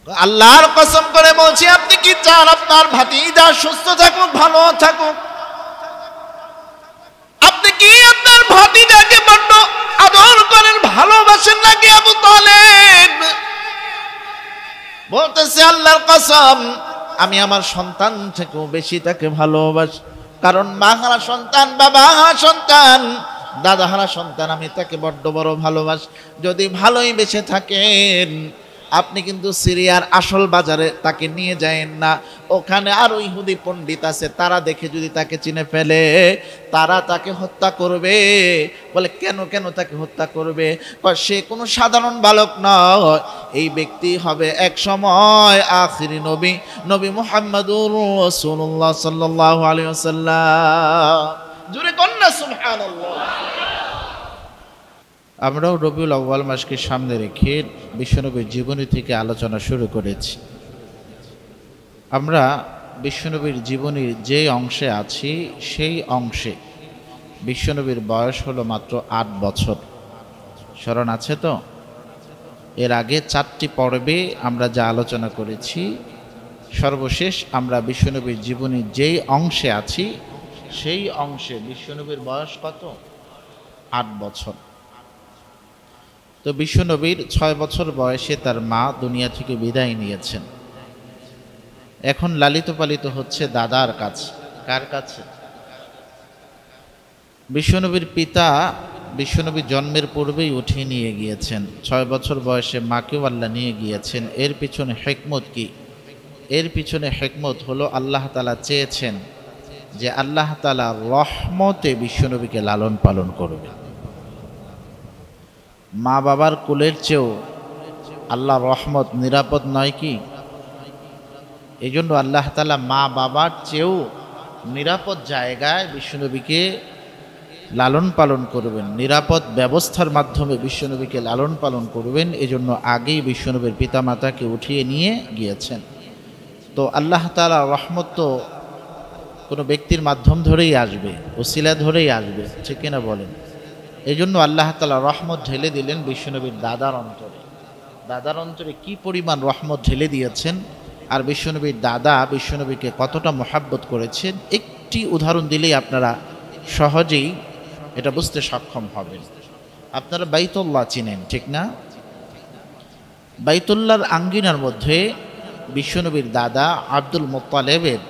আল্লাহর কসম করে বলছি, আপনি কি চান আপনার ভাতিজা সুস্থ থাকুক, ভালো থাকুক? আপনি কি আপনার ভাতিজাকে বড্ড আদর করেন, ভালোবাসেন নাকি আবু তালেব? বলতেছে আল্লাহর কসম, আমি আমার সন্তান থেকেও বেশি তাকে ভালোবাসি। কারণ মা হারা সন্তান, বাবা হারা সন্তান, দাদা হারা সন্তান, আমি তাকে বড্ড বড় ভালোবাসি। যদি ভালোই বেঁচে থাকেন, আপনি কিন্তু সিরিয়ার আসল বাজারে তাকে নিয়ে যায়েন না। ওখানে আরো ইহুদি পণ্ডিত আছে, তারা দেখে যদি তাকে চিনে ফেলে, তারা তাকে হত্যা করবে। বলে কেন কেন তাকে হত্যা করবে? সে কোনো সাধারণ বালক নয়, এই ব্যক্তি হবে এক সময় আখিরি নবী, নবী মুহাম্মদুর রাসূলুল্লাহ সাল্লাল্লাহু আলাইহি ওয়াসাল্লাম। জোরে কন্না সুবহানাল্লাহ। আমরাও রবিউল আউয়াল মাসকে সামনে রেখে বিশ্বনবীর জীবনী থেকে আলোচনা শুরু করেছি। আমরা বিশ্বনবীর জীবনীর যে অংশে আছি, সেই অংশে বিশ্বনবীর বয়স হলো মাত্র 8 বছর। স্মরণ আছে তো? এর আগে 4টি পর্বে আমরা যা আলোচনা করেছি, সর্বশেষ আমরা বিশ্বনবীর জীবনীর যেই অংশে আছি, সেই অংশে বিশ্বনবীর বয়স কত? 8 বছর। তো বিশ্বনবীর 6 বছর বয়সে তার মা দুনিয়া থেকে বিদায় নিয়েছেন। এখন লালিত পালিত হচ্ছে দাদার কাছে। কার কাছে? বিশ্বনবীর পিতা বিশ্বনবীর জন্মের পূর্বেই উঠিয়ে নিয়ে গিয়েছেন। 6 বছর বয়সে মাকেও আল্লাহ নিয়ে গিয়েছেন। এর পিছনে হিকমত কি? এর পিছনে হিকমত হলো আল্লাহ তাআলা চেয়েছেন যে আল্লাহ তাআলা রহমতে বিশ্বনবীকে লালন পালন করবে। মা বাবার কোলের চেয়েও আল্লাহ রহমত নিরাপদ নয় কি? এই জন্য আল্লাহ তাআলা মা বাবার চেয়েও নিরাপদ জায়গায় বিশ্বনবীকে লালন পালন করবেন, নিরাপদ ব্যবস্থার মাধ্যমে বিশ্বনবীকে লালন পালন করবেন। এজন্য আগেই বিশ্বনবীর পিতামাতাকে উঠিয়ে নিয়ে গিয়েছেন। তো আল্লাহ তাআলা রহমত তো কোনো ব্যক্তির মাধ্যম ধরেই আসবে, ওসিলা ধরেই আসবে, ঠিক কিনা বলেন? এই জন্য আল্লাহ তাআলা রহমত ঢেলে দিলেন বিশ্বনবীর দাদার অন্তরে। দাদার অন্তরে কি পরিমাণ রহমত ঢেলে দিয়েছেন, আর বিশ্বনবীর দাদা বিশ্বনবীকে কতটা মহাব্বত করেছেন, একটি উদাহরণ দিলেই আপনারা সহজেই এটা বুঝতে সক্ষম হবেন। আপনারা বাইতুল্লাহ চিনেন, ঠিক না? বাইতুল্লাহর আঙ্গিনার মধ্যে বিশ্বনবীর দাদা আব্দুল মুত্তালিবের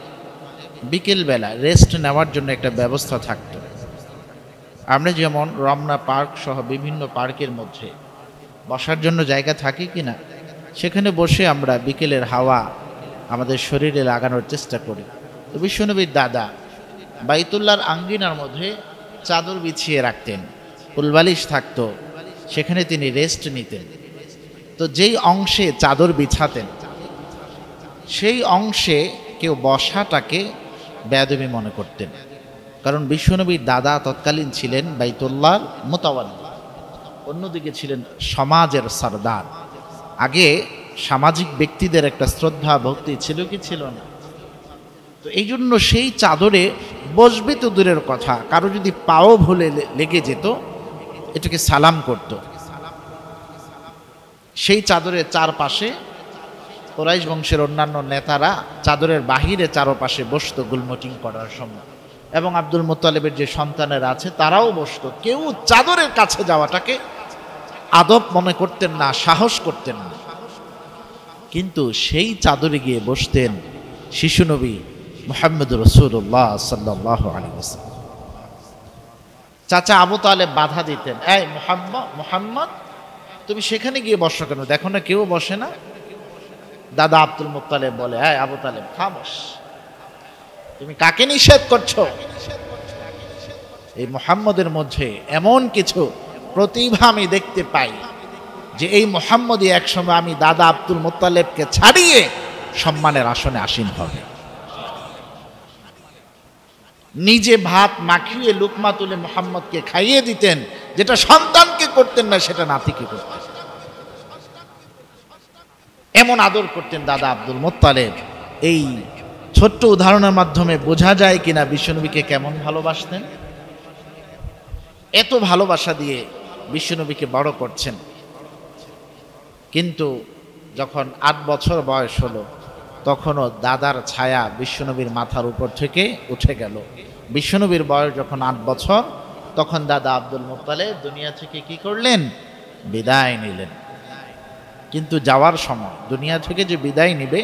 বিকেলবেলা রেস্ট নেওয়ার জন্য একটা ব্যবস্থা থাকতো। আমরা যেমন রমনা পার্ক সহ বিভিন্ন পার্কের মধ্যে বসার জন্য জায়গা থাকে কি না, সেখানে বসে আমরা বিকেলের হাওয়া আমাদের শরীরে লাগানোর চেষ্টা করি। তো বিশ্বনবীর দাদা বাইতুল্লাহর আঙ্গিনার মধ্যে চাদর বিছিয়ে রাখতেন, ফুলবালিশ থাকতো, সেখানে তিনি রেস্ট নিতেন। তো যেই অংশে চাদর বিছাতেন, সেই অংশে কেউ বসাটাকে বেয়াদবি মনে করতেন। কারণ বিশ্বনবীর দাদা তৎকালীন ছিলেন বাইতুল্লাহর মুতাওয়াল্লি, অন্যদিকে ছিলেন সমাজের সরদার। আগে সামাজিক ব্যক্তিদের একটা শ্রদ্ধা ভক্তি ছিল কি ছিল না? তো এই জন্য সেই চাদরে বসবে তো দূরের কথা, কারো যদি পাও ভুলে লেগে যেত, এটাকে সালাম করত। সেই চাদরের চারপাশে কুরাইশ বংশের অন্যান্য নেতারা চাদরের বাহিরে চারপাশে বসতো গুলমটিং করার সময়, এবং আব্দুল মুত্তালিবের যে সন্তানেরা আছে তারাও বসতো। কেউ চাদরের কাছে যাওয়াটাকে আদব মনে করতেন না, সাহস করতেন না। কিন্তু সেই চাদরে গিয়ে বসতেন শিশুনবী মুহাম্মদুর রাসূলুল্লাহ সাল্লাল্লাহু আলাইহি ওয়াসাল্লাম। চাচা আবু তালেব বাধা দিতেন, এই মুহাম্মদ তুমি সেখানে গিয়ে বসো কেন? দেখো না কেউ বসে না। দাদা আব্দুল মুত্তালিব বলে, এই আবু তালেব খামোশ, তুমি কাকে নিষেধ করছো? এই মুহাম্মদের মধ্যে এমন কিছু প্রতিভা আমি দেখতে পাই যে এই মুহাম্মদই একসময় আমি দাদা আব্দুল মুত্তালিবকে ছাড়িয়ে সম্মানের আসনে আসীন হবে। নিজে ভাত মাখিয়ে লুকমা তুলে মুহাম্মদকে খাইয়ে দিতেন, যেটা সন্তানকে করতেন না সেটা নাতিকে করতেন। এমন আদর করতেন দাদা আব্দুল মুত্তালিব। এই ছোট্ট উদাহরণের মাধ্যমে বোঝা যায় কিনা বিশ্বনবীকে কেমন ভালোবাসতেন। এত ভালোবাসা দিয়ে বিশ্বনবীকে বড় করছেন। কিন্তু যখন 8 বছর বয়স হলো তখনও দাদার ছায়া বিশ্বনবীর মাথার উপর থেকে উঠে গেল। বিশ্বনবীর বয়স যখন 8 বছর তখন দাদা আব্দুল মুত্তালিব দুনিয়া থেকে কি করলেন? বিদায় নিলেন। কিন্তু যাওয়ার সময় দুনিয়া থেকে যে বিদায় নিবে,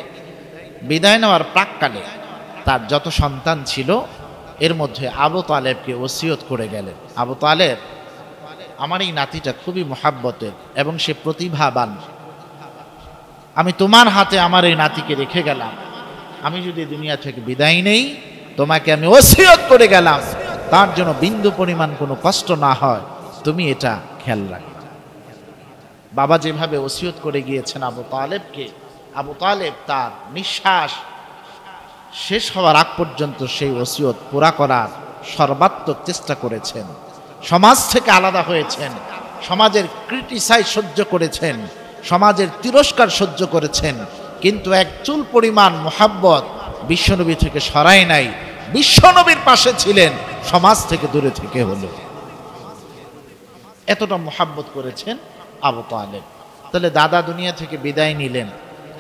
বিদায় নেওয়ার প্রাককালে তার যত সন্তান ছিল এর মধ্যে আবু তালেবকে ওসিয়ত করে গেলেন, আবু তালেব, আমার এই নাতিটা খুবই মুহাব্বতের এবং সে প্রতিভাবান, আমি তোমার হাতে আমার এই নাতিকে রেখে গেলাম, আমি যদি দুনিয়া থেকে বিদায় নেই তোমাকে আমি ওসিয়ত করে গেলাম তার জন্য বিন্দু পরিমাণ কোনো কষ্ট না হয়, তুমি এটা খেয়াল রাখবে। বাবা যেভাবে ওসিয়ত করে গিয়েছেন আবু তালেবকে, আবু তালেব তার নিঃশ্বাস শেষ হওয়ার আগ পর্যন্ত সেই ওসিয়ত পুরা করার সর্বাত্মক চেষ্টা করেছেন। সমাজ থেকে আলাদা হয়েছেন, সমাজের ক্রিটিসাইজ সহ্য করেছেন, সমাজের তিরস্কার সহ্য করেছেন, কিন্তু এক চুল পরিমাণ মোহাব্বত বিশ্বনবী থেকে সরায় নাই, বিশ্বনবীর পাশে ছিলেন, সমাজ থেকে দূরে থেকে হলো। এতটা মোহাব্বত করেছেন আবু তালেব। তাহলে দাদা দুনিয়া থেকে বিদায় নিলেন,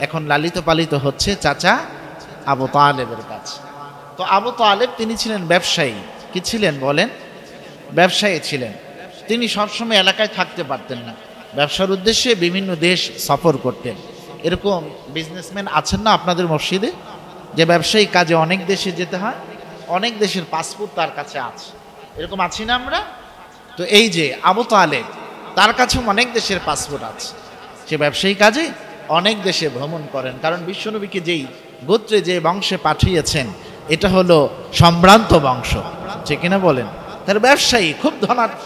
এখন লালিত পালিত হচ্ছে চাচা আবু তালেবের কাছে। তো আবু তালেব তিনি ছিলেন ব্যবসায়ী। কি ছিলেন বলেন? ব্যবসায়ী ছিলেন। তিনি সবসময় এলাকায় থাকতে পারতেন না, ব্যবসার উদ্দেশ্যে বিভিন্ন দেশ সফর করতেন। এরকম বিজনেসম্যান আছেন না আপনাদের মসজিদে, যে ব্যবসায়ী কাজে অনেক দেশে যেতে হয়, অনেক দেশের পাসপোর্ট তার কাছে আছে, এরকম আছি না আমরা? তো এই যে আবু তালেব, তার কাছেও অনেক দেশের পাসপোর্ট আছে, সে ব্যবসায়ী কাজে অনেক দেশে ভ্রমণ করেন। কারণ বিশ্বনবীকে যেই গোত্রে যে বংশে পাঠিয়েছেন এটা হলো সম্ভ্রান্ত বংশ, ঠিক কিনা বলেন? তার ব্যবসায়ী, খুব ধনাঢ্য।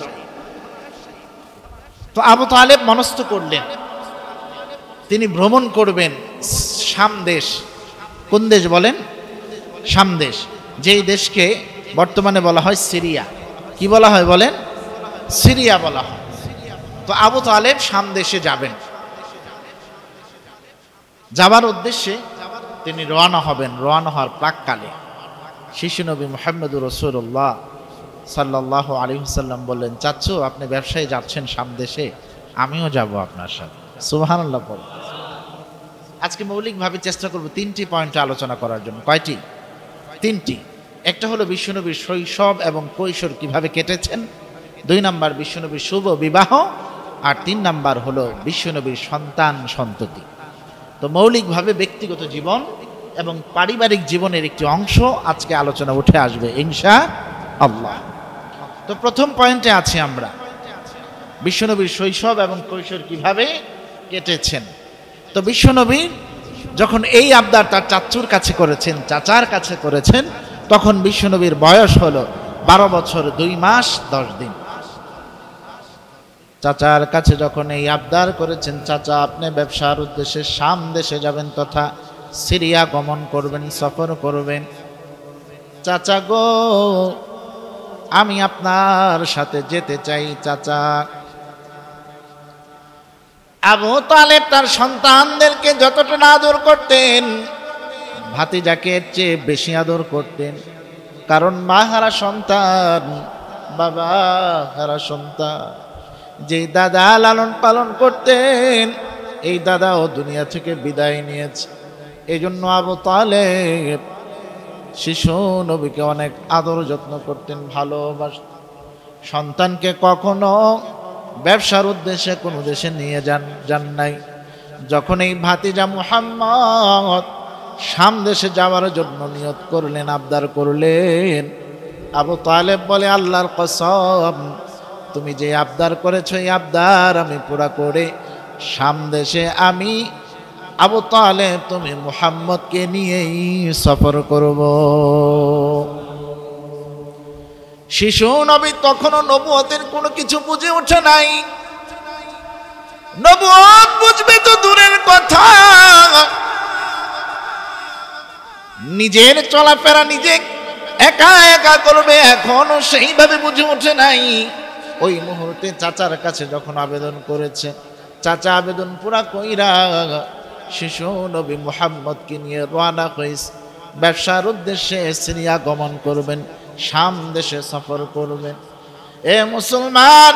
তো আবু তালেব মনস্থ করলেন তিনি ভ্রমণ করবেন শাম দেশ। কোন দেশ বলেন? শাম দেশ, যেই দেশকে বর্তমানে বলা হয় সিরিয়া। কি বলা হয় বলেন? সিরিয়া বলা হয়। তো আবু তালেব শাম দেশে যাবেন, যাবার উদ্দেশ্যে তিনি রওনা হবেন। রওনা হওয়ার প্রাককালে শিশু নবী মুহাম্মদুর রাসূলুল্লাহ সাল্লাল্লাহু আলাইহি ওয়াসাল্লাম বললেন, চাচ্চু আপনি ব্যবসায় যাচ্ছেন শাম দেশে, আমিও যাব আপনার সাথে। সুবহানাল্লাহ বলেন। আজকে মৌলিকভাবে চেষ্টা করব 3টি পয়েন্ট আলোচনা করার জন্য। কয়টি? 3টি। একটা হলো বিশ্বনবীর শৈশব এবং কৈশোর কিভাবে কেটেছেন, 2 নাম্বার বিশ্বনবীর শুভ বিবাহ, আর 3 নাম্বার হলো বিশ্বনবীর সন্তান সন্ততি। তো মৌলিকভাবে ব্যক্তিগত জীবন এবং পারিবারিক জীবনের একটি অংশ আজকে আলোচনা উঠে আসবে ইনশাআল্লাহ। তো প্রথম পয়েন্টে আছি আমরা, বিশ্বনবীর শৈশব এবং কৈশোর কিভাবে কেটেছেন। তো বিশ্বনবী যখন এই আবদার তার চাচ্চুর কাছে করেছেন, চাচার কাছে করেছেন, তখন বিশ্বনবীর বয়স হলো 12 বছর 2 মাস 10 দিন। চাচার কাছে যখন এই আবদার করেছেন, চাচা আপনি ব্যবসার উদ্দেশ্যে শাম দেশে যাবেন তথা সিরিয়া গমন করবেন, সফর করবেন, চাচা গো আমি আপনার সাথে যেতে চাই চাচা। আবু তালেব তার সন্তানদেরকে যতটা না আদর করতেন, ভাতিজাকে এর চেয়ে বেশি আদর করতেন। কারণ মা হারা সন্তান, বাবা হারা সন্তান। যেই দাদা লালন পালন করতেন, এই দাদাও দুনিয়া থেকে বিদায় নিয়েছে। এই জন্য আবু তালেব শিশু নবীকে অনেক আদর যত্ন করতেন, ভালোবাসতেন। সন্তানকে কখনো ব্যবসার উদ্দেশ্যে কোনো দেশে নিয়ে যান নাই। যখন এই ভাতিজা মুহাম্মদ শাম দেশে যাওয়ার জন্য নিয়ত করলেন, আবদার করলেন, আবু তালেব বলে, আল্লাহর কসম তুমি যে আবদার করেছো এই আবদার আমি পুরা করে শাম দেশে আমি আবু তালেব তুমি মুহাম্মদকে নিয়েই সফর করব। শিশু নবী তখনও নবুয়তের কোনো কিছু বুঝে ওঠে নাই। নবুয়ত বুঝবে তো দূরের কথা, নিজের চলাফেরা নিজে একা একা করবে এখনো সেইভাবে বুঝে ওঠে নাই। ওই মুহূর্তে চাচার কাছে যখন আবেদন করেছে, চাচা আবেদন পুরা কইরা শিশু নবী মুহাম্মদকে নিয়ে রওনা হয়েছে, ব্যবসার উদ্দেশ্যে সিরিয়া গমন করবেন, শাম দেশে সফর করবেন। এ মুসলমান,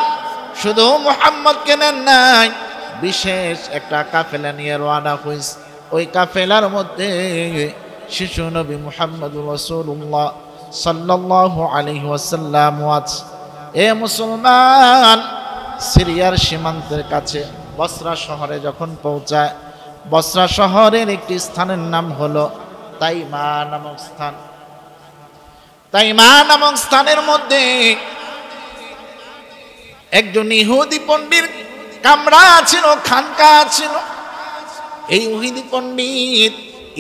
শুধু মুহাম্মদকে নেন নাই, বিশেষ একটা কাফেলা নিয়ে রওনা হয়েছে। ওই কাফেলার মধ্যে শিশু নবী মুহাম্মদুর রাসূলুল্লাহ সাল্লাল্লাহু আলাইহি ওয়াসাল্লাম আছে। এ মুসলমান, সিরিয়ার সীমান্তের কাছে বসরা শহরে যখন পৌঁছায়, বসরা শহরের একটি স্থানের নাম হলো তাইমা নামক স্থান। তাইমা নামক স্থানের মধ্যে একজন ইহুদি পণ্ডিত কামরা ছিল, খানকা ছিল। এই ইহুদি পণ্ডিত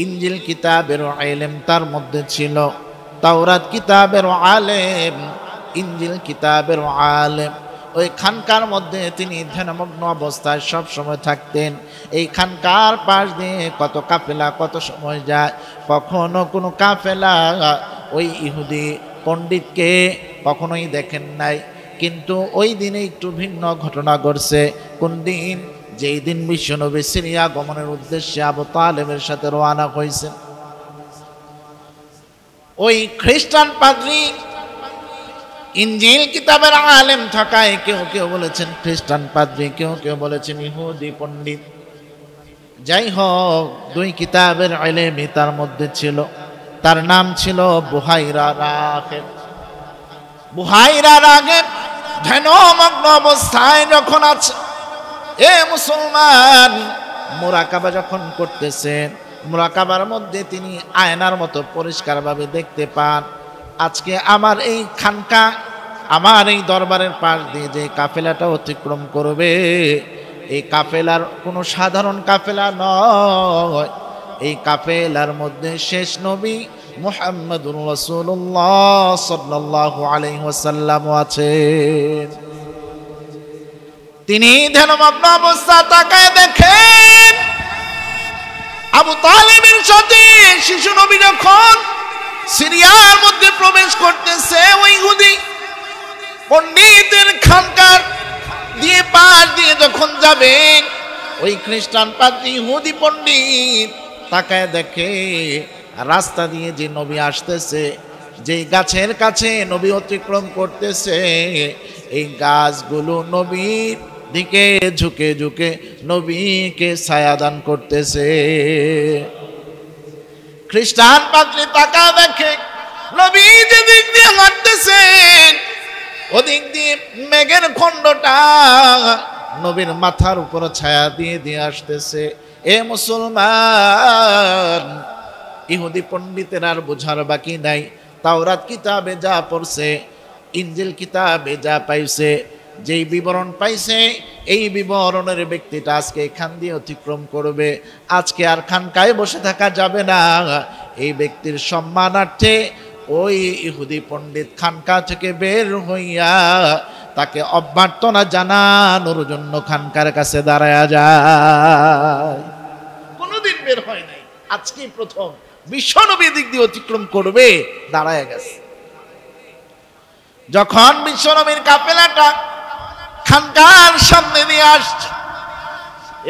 ইনজিল কিতাবের ইলম তার মধ্যে ছিল, তাওরাত কিতাবের আলেম, ইনজিল কিতাবের আলেম। ওই খানকার মধ্যে তিনি ধ্যানমগ্ন অবস্থায় সব সময় থাকতেন। এই খানকার পাশ দিয়ে কত কাফেলা কত সময় যায়, কখনো কোনো কাফেলা ওই ইহুদি পণ্ডিতকে কখনোই দেখেন নাই। কিন্তু ওই দিনে একটু ভিন্ন ঘটনা ঘটছে। কোন দিন? যেই দিন বিশ্বনবী সিরিয়া গমনের উদ্দেশ্যে আবু তালেবের সাথে রওনা হয়েছেন। ওই খ্রিস্টান পাদ্রী ইনজিল কিতাবের আলেম থাকায় কেউ কেউ বলেছেন খ্রিস্টান পাদ্রী, কেউ কেউ বলেছেন ইহুদি পণ্ডিত। যাই হোক, দুই কিতাবের ইলমই তার মধ্যে ছিল। তার নাম ছিল বুহাইরা রাগিব। বুহাইরা রাগিব ধ্যানমগ্ন অবস্থায় যখন আছে, এ মুসলমান, মুরাকাবা যখন করতেছেন, মুরাকাবার মধ্যে তিনি আয়নার মতো পরিষ্কারভাবে দেখতে পান, আজকে আমার এই খানকা, আমার এই দরবারের পাশ দিয়ে যে কাফেলাটা অতিক্রম করবে, এই কাফেলার কোনো সাধারণ কাফেলা নয়। এই কাফেলার মধ্যে শেষ নবী মুহাম্মদুর রাসূলুল্লাহ সাল্লাল্লাহু আলাইহি ওয়াসাল্লাম আছেন। তিনি ধ্যানমগ্ন অবস্থা তাকায় দেখেন আবু তালেবের সাথে শিশু নবী যখন সিরিয়ার মধ্যে প্রবেশ করতেছে, ওই ইহুদি পণ্ডিতের খানকার দিয়ে পার দিয়ে যখন যাবে, ওই খ্রিস্টান পাদ্রী ইহুদি পণ্ডিত তাকায় দেখে রাস্তা দিয়ে যে নবী আসতেছে, যেই গাছের কাছে নবী অতিক্রম করতেছে, এই গাছগুলো নবীর দিকে ঝুঁকে ঝুঁকে নবীকে ছায়াদান করতেছে। খ্রিস্টান পাদ্রী তাকা দেখে নবী যেদিক দিয়ে হাঁটতেছেন, ওদিক দিয়ে মেঘের খণ্ডটা নবীর মাথার উপর ছায়া দিয়ে দিয়ে আসতেছে। এ মুসলমান, ইহুদি পণ্ডিতের আর বোঝার বাকি নাই। তাওরাত কিতাবে যা পড়ছে, ইনজিল কিতাবে যা পাইছে, যেই বিবরণ পাইছে, এই বিবরণের ব্যক্তিটা আজকে এখান দিয়ে অতিক্রম করবে। আজকে আর খানকায় বসে থাকা যাবে না। এই ব্যক্তির সম্মানার্থে ওই ইহুদি পণ্ডিত খানকা থেকে বের হইয়া তাকে অভ্যর্থনা জানানোর জন্য খানকার কাছে দাঁড়ায়া যায়। কোনোদিন বের হয় নাই, আজকেই প্রথম বিশ্বনবী দিক দিয়ে অতিক্রম করবে, দাঁড়ায় গেছে। যখন বিশ্বনবীর কাফেলাটা খানকার সামনে দিয়ে আসছে,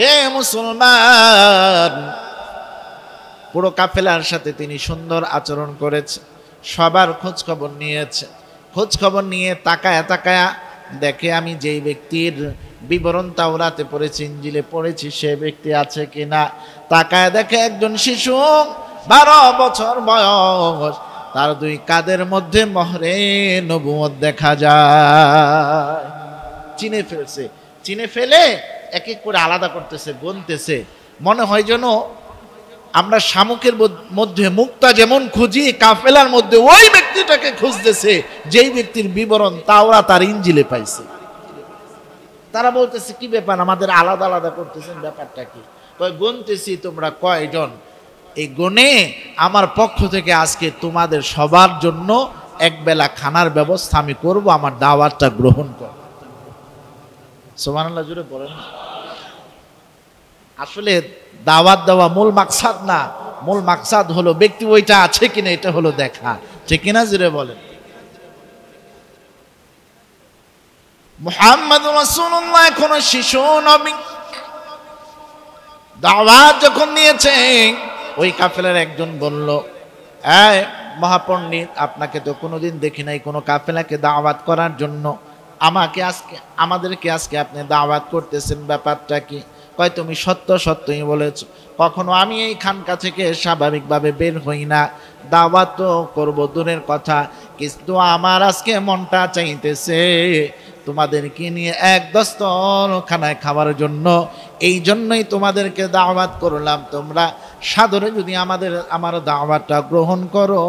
এ মুসলমান, পুরো কাফেলার সাথে তিনি সুন্দর আচরণ করেছে, সবার খোঁজ খবর নিয়েছে। খোঁজ খবর নিয়ে তাকায়া তাকায়া দেখে আমি যেই ব্যক্তির বিবরণ তাওরাতে পড়েছি, ইনজিলে পড়েছি, সে ব্যক্তি আছে কিনা। তাকায়া দেখে একজন শিশু, 12 বছর বয়স, তার দুই কাঁধের মধ্যে মোহরে নবুয়ত দেখা যায়। চিনে ফেলছে, চিনে ফেলে এক এক করে আলাদা করতেছে, গুনতেছে। মনে হয় যেন আমরা শামুকের মধ্যে মুক্তা যেমন খুঁজি, কাফেলার মধ্যে ওই ব্যক্তিটাকে খুঁজতেছে যেই ব্যক্তির বিবরণ তাওরাত আর ইনজিলে পাইছে। তারা বলতেছে কি ব্যাপার, আমাদের আলাদা আলাদা করতেছেন, ব্যাপারটা কি? গুনতেছি, তোমরা কয়জন? এই গুনে আমার পক্ষ থেকে আজকে তোমাদের সবার জন্য একবেলা খানার ব্যবস্থা আমি করব, আমার দাওয়াতটা গ্রহণ কর। সুবহানাল্লাহ, জুড়ে বলেন। আসলে দাওয়াত দেওয়া মূল মাকসাদ না, মূল মাকসাদ হলো ব্যক্তি ওইটা আছে কিনা, এটা হলো দেখা, ঠিক কিনা? জুড়ে বলেন। মুহাম্মদুর রাসূলুল্লাহ এখনো শিশু নবী, দাওয়াত যখন নিয়েছে, ওই কাফেলার একজন বলল, এই মহাপণ্ডিত, আপনাকে তো কোনোদিন দেখি নাই কোনো কাফেলাকে দাওয়াত করার জন্য, আমাদেরকে আজকে আপনি দাওয়াত করতেছেন, ব্যাপারটা কি? কয় তুমি সত্য সত্যই বলেছ, কখনো আমি এই খানকা থেকে স্বাভাবিকভাবে বের হই না, দাওয়াত তো করবো দূরের কথা, কিন্তু আমার আজকে মনটা চাইতেছে তোমাদেরকে নিয়ে এক দস্তরখানায় খাবার জন্য, এই জন্যই তোমাদেরকে দাওয়াত করলাম। তোমরা সাদরে যদি আমার দাওয়াতটা গ্রহণ করো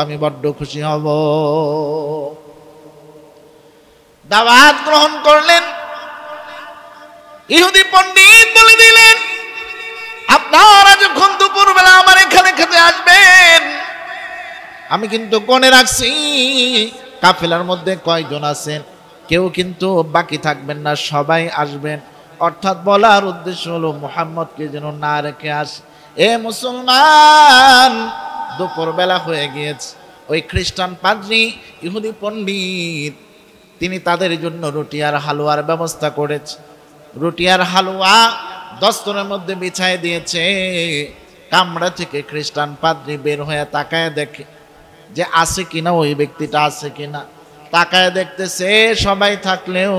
আমি বড্ড খুশি হব। দাওয়াত গ্রহণ করলেন। ইহুদি পণ্ডিত বলে দিলেন, আপনারা যখন দুপুরবেলা আমার এখানে খেতে আসবেন, আমি কিন্তু গণে রাখছি কাফেলার মধ্যে কয়জন আছেন, কেউ কিন্তু বাকি থাকবেন না, সবাই আসবেন। অর্থাৎ বলার উদ্দেশ্য হলো মুহাম্মদকে যেন না রেখে আসে। এ মুসলমান, দুপুরবেলা হয়ে গিয়েছে। ওই খ্রিস্টান পাদ্রী ইহুদি পণ্ডিত তিনি তাদের জন্য রুটি আর হালুয়ার ব্যবস্থা করেছে। রুটি আর হালুয়া দস্তরের মধ্যে বিছায় দিয়েছে। কামরা থেকে খ্রিস্টান পাদ্রী বের হয়ে তাকায় দেখে যে আছে কিনা, ওই ব্যক্তিটা আছে কিনা। তাকায় দেখতেছে সবাই থাকলেও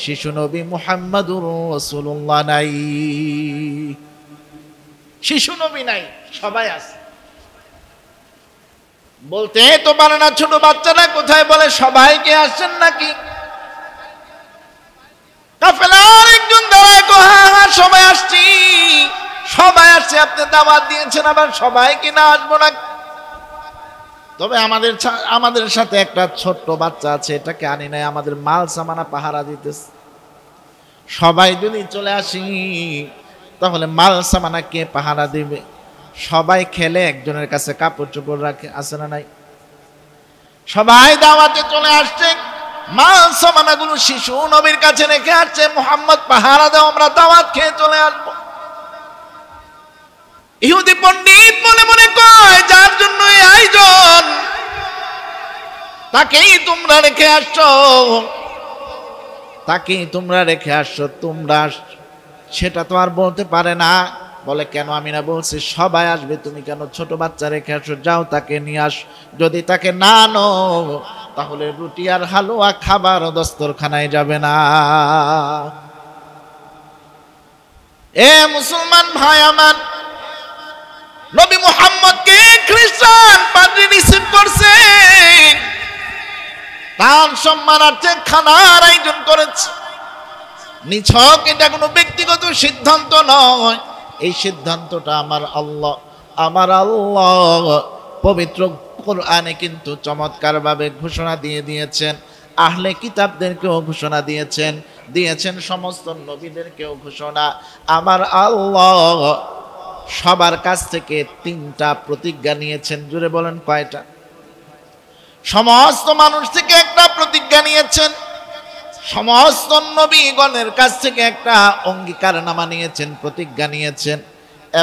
শিশু নবী মুহাম্মাদুর রাসূলুল্লাহ নাই, শিশু নবী নাই, সবাই আছে। বলতে তো পারে না ছোট বাচ্চারা কোথায়, বলে সবাইকে আসছেন নাকি? কাফেলার একজন দাঁড়ায় কো, হ্যাঁ হ্যাঁ সবাই আসছি, সবাই আসছে, আপনি দাওয়াত দিয়েছেন, আবার সবাই কিনা আসবো না? তবে আমাদের সাথে একটা ছোট্ট বাচ্চা আছে, এটাকে আনি নাই, আমাদের মাল সামানা পাহারা দিতেছে। সবাই যদি চলে আসি তাহলে মাল সামানা কে পাহারা দিবে? সবাই খেলে একজনের কাছে কাপড় চোপড় রাখে, আছে না নাই? সবাই দাওয়াতে চলে আসছে, মাল সামানাগুলো শিশু নবীর কাছে রেখে আসছে, মুহাম্মদ পাহারা দাও, আমরা দাওয়াত খেয়ে চলে আসবো। ইহুদি পণ্ডিত মনে মনে কয়, যার জন্য এই আয়োজন তাকেই তোমরা রেখে আসছো, তাকেই তোমরা রেখে আসছো, তোমরা সেটা তো আর বলতে পারে না। বলে কেন? আমি না বলছি সবাই আসবে, তুমি কেন ছোট বাচ্চা রেখে আসো? যাও তাকে নিয়ে আস। যদি তাকে না আনো তাহলে রুটি আর হালুয়া খাবার দস্তরখানায় যাবে না। এ মুসলমান ভাই আমার, নবী মুহাম্মদকে খ্রিস্টান পাদ্রী রিসিভ করছে, তার সম্মানার্থে খানার আয়োজন করেছে। নিছক এটা কোনো ব্যক্তিগত সিদ্ধান্ত নয়, এই সিদ্ধান্তটা আমার আল্লাহ পবিত্র কোরআনে কিন্তু চমৎকার ভাবে ঘোষণা দিয়ে দিয়েছেন। আহলে কিতাবদেরকেও ঘোষণা দিয়েছেন সমস্ত নবীদেরকেও ঘোষণা। আমার আল্লাহ সবার কাছ থেকে 3টা প্রতিজ্ঞা নিয়েছেন। জুড়ে বলেন কয়টা? সমস্ত মানুষ থেকে একটা প্রতিজ্ঞা নিয়েছেন, সমস্ত নবীগণের কাছ থেকে একটা অঙ্গীকারনামা নিয়েছেন, প্রতিজ্ঞা নিয়েছেন,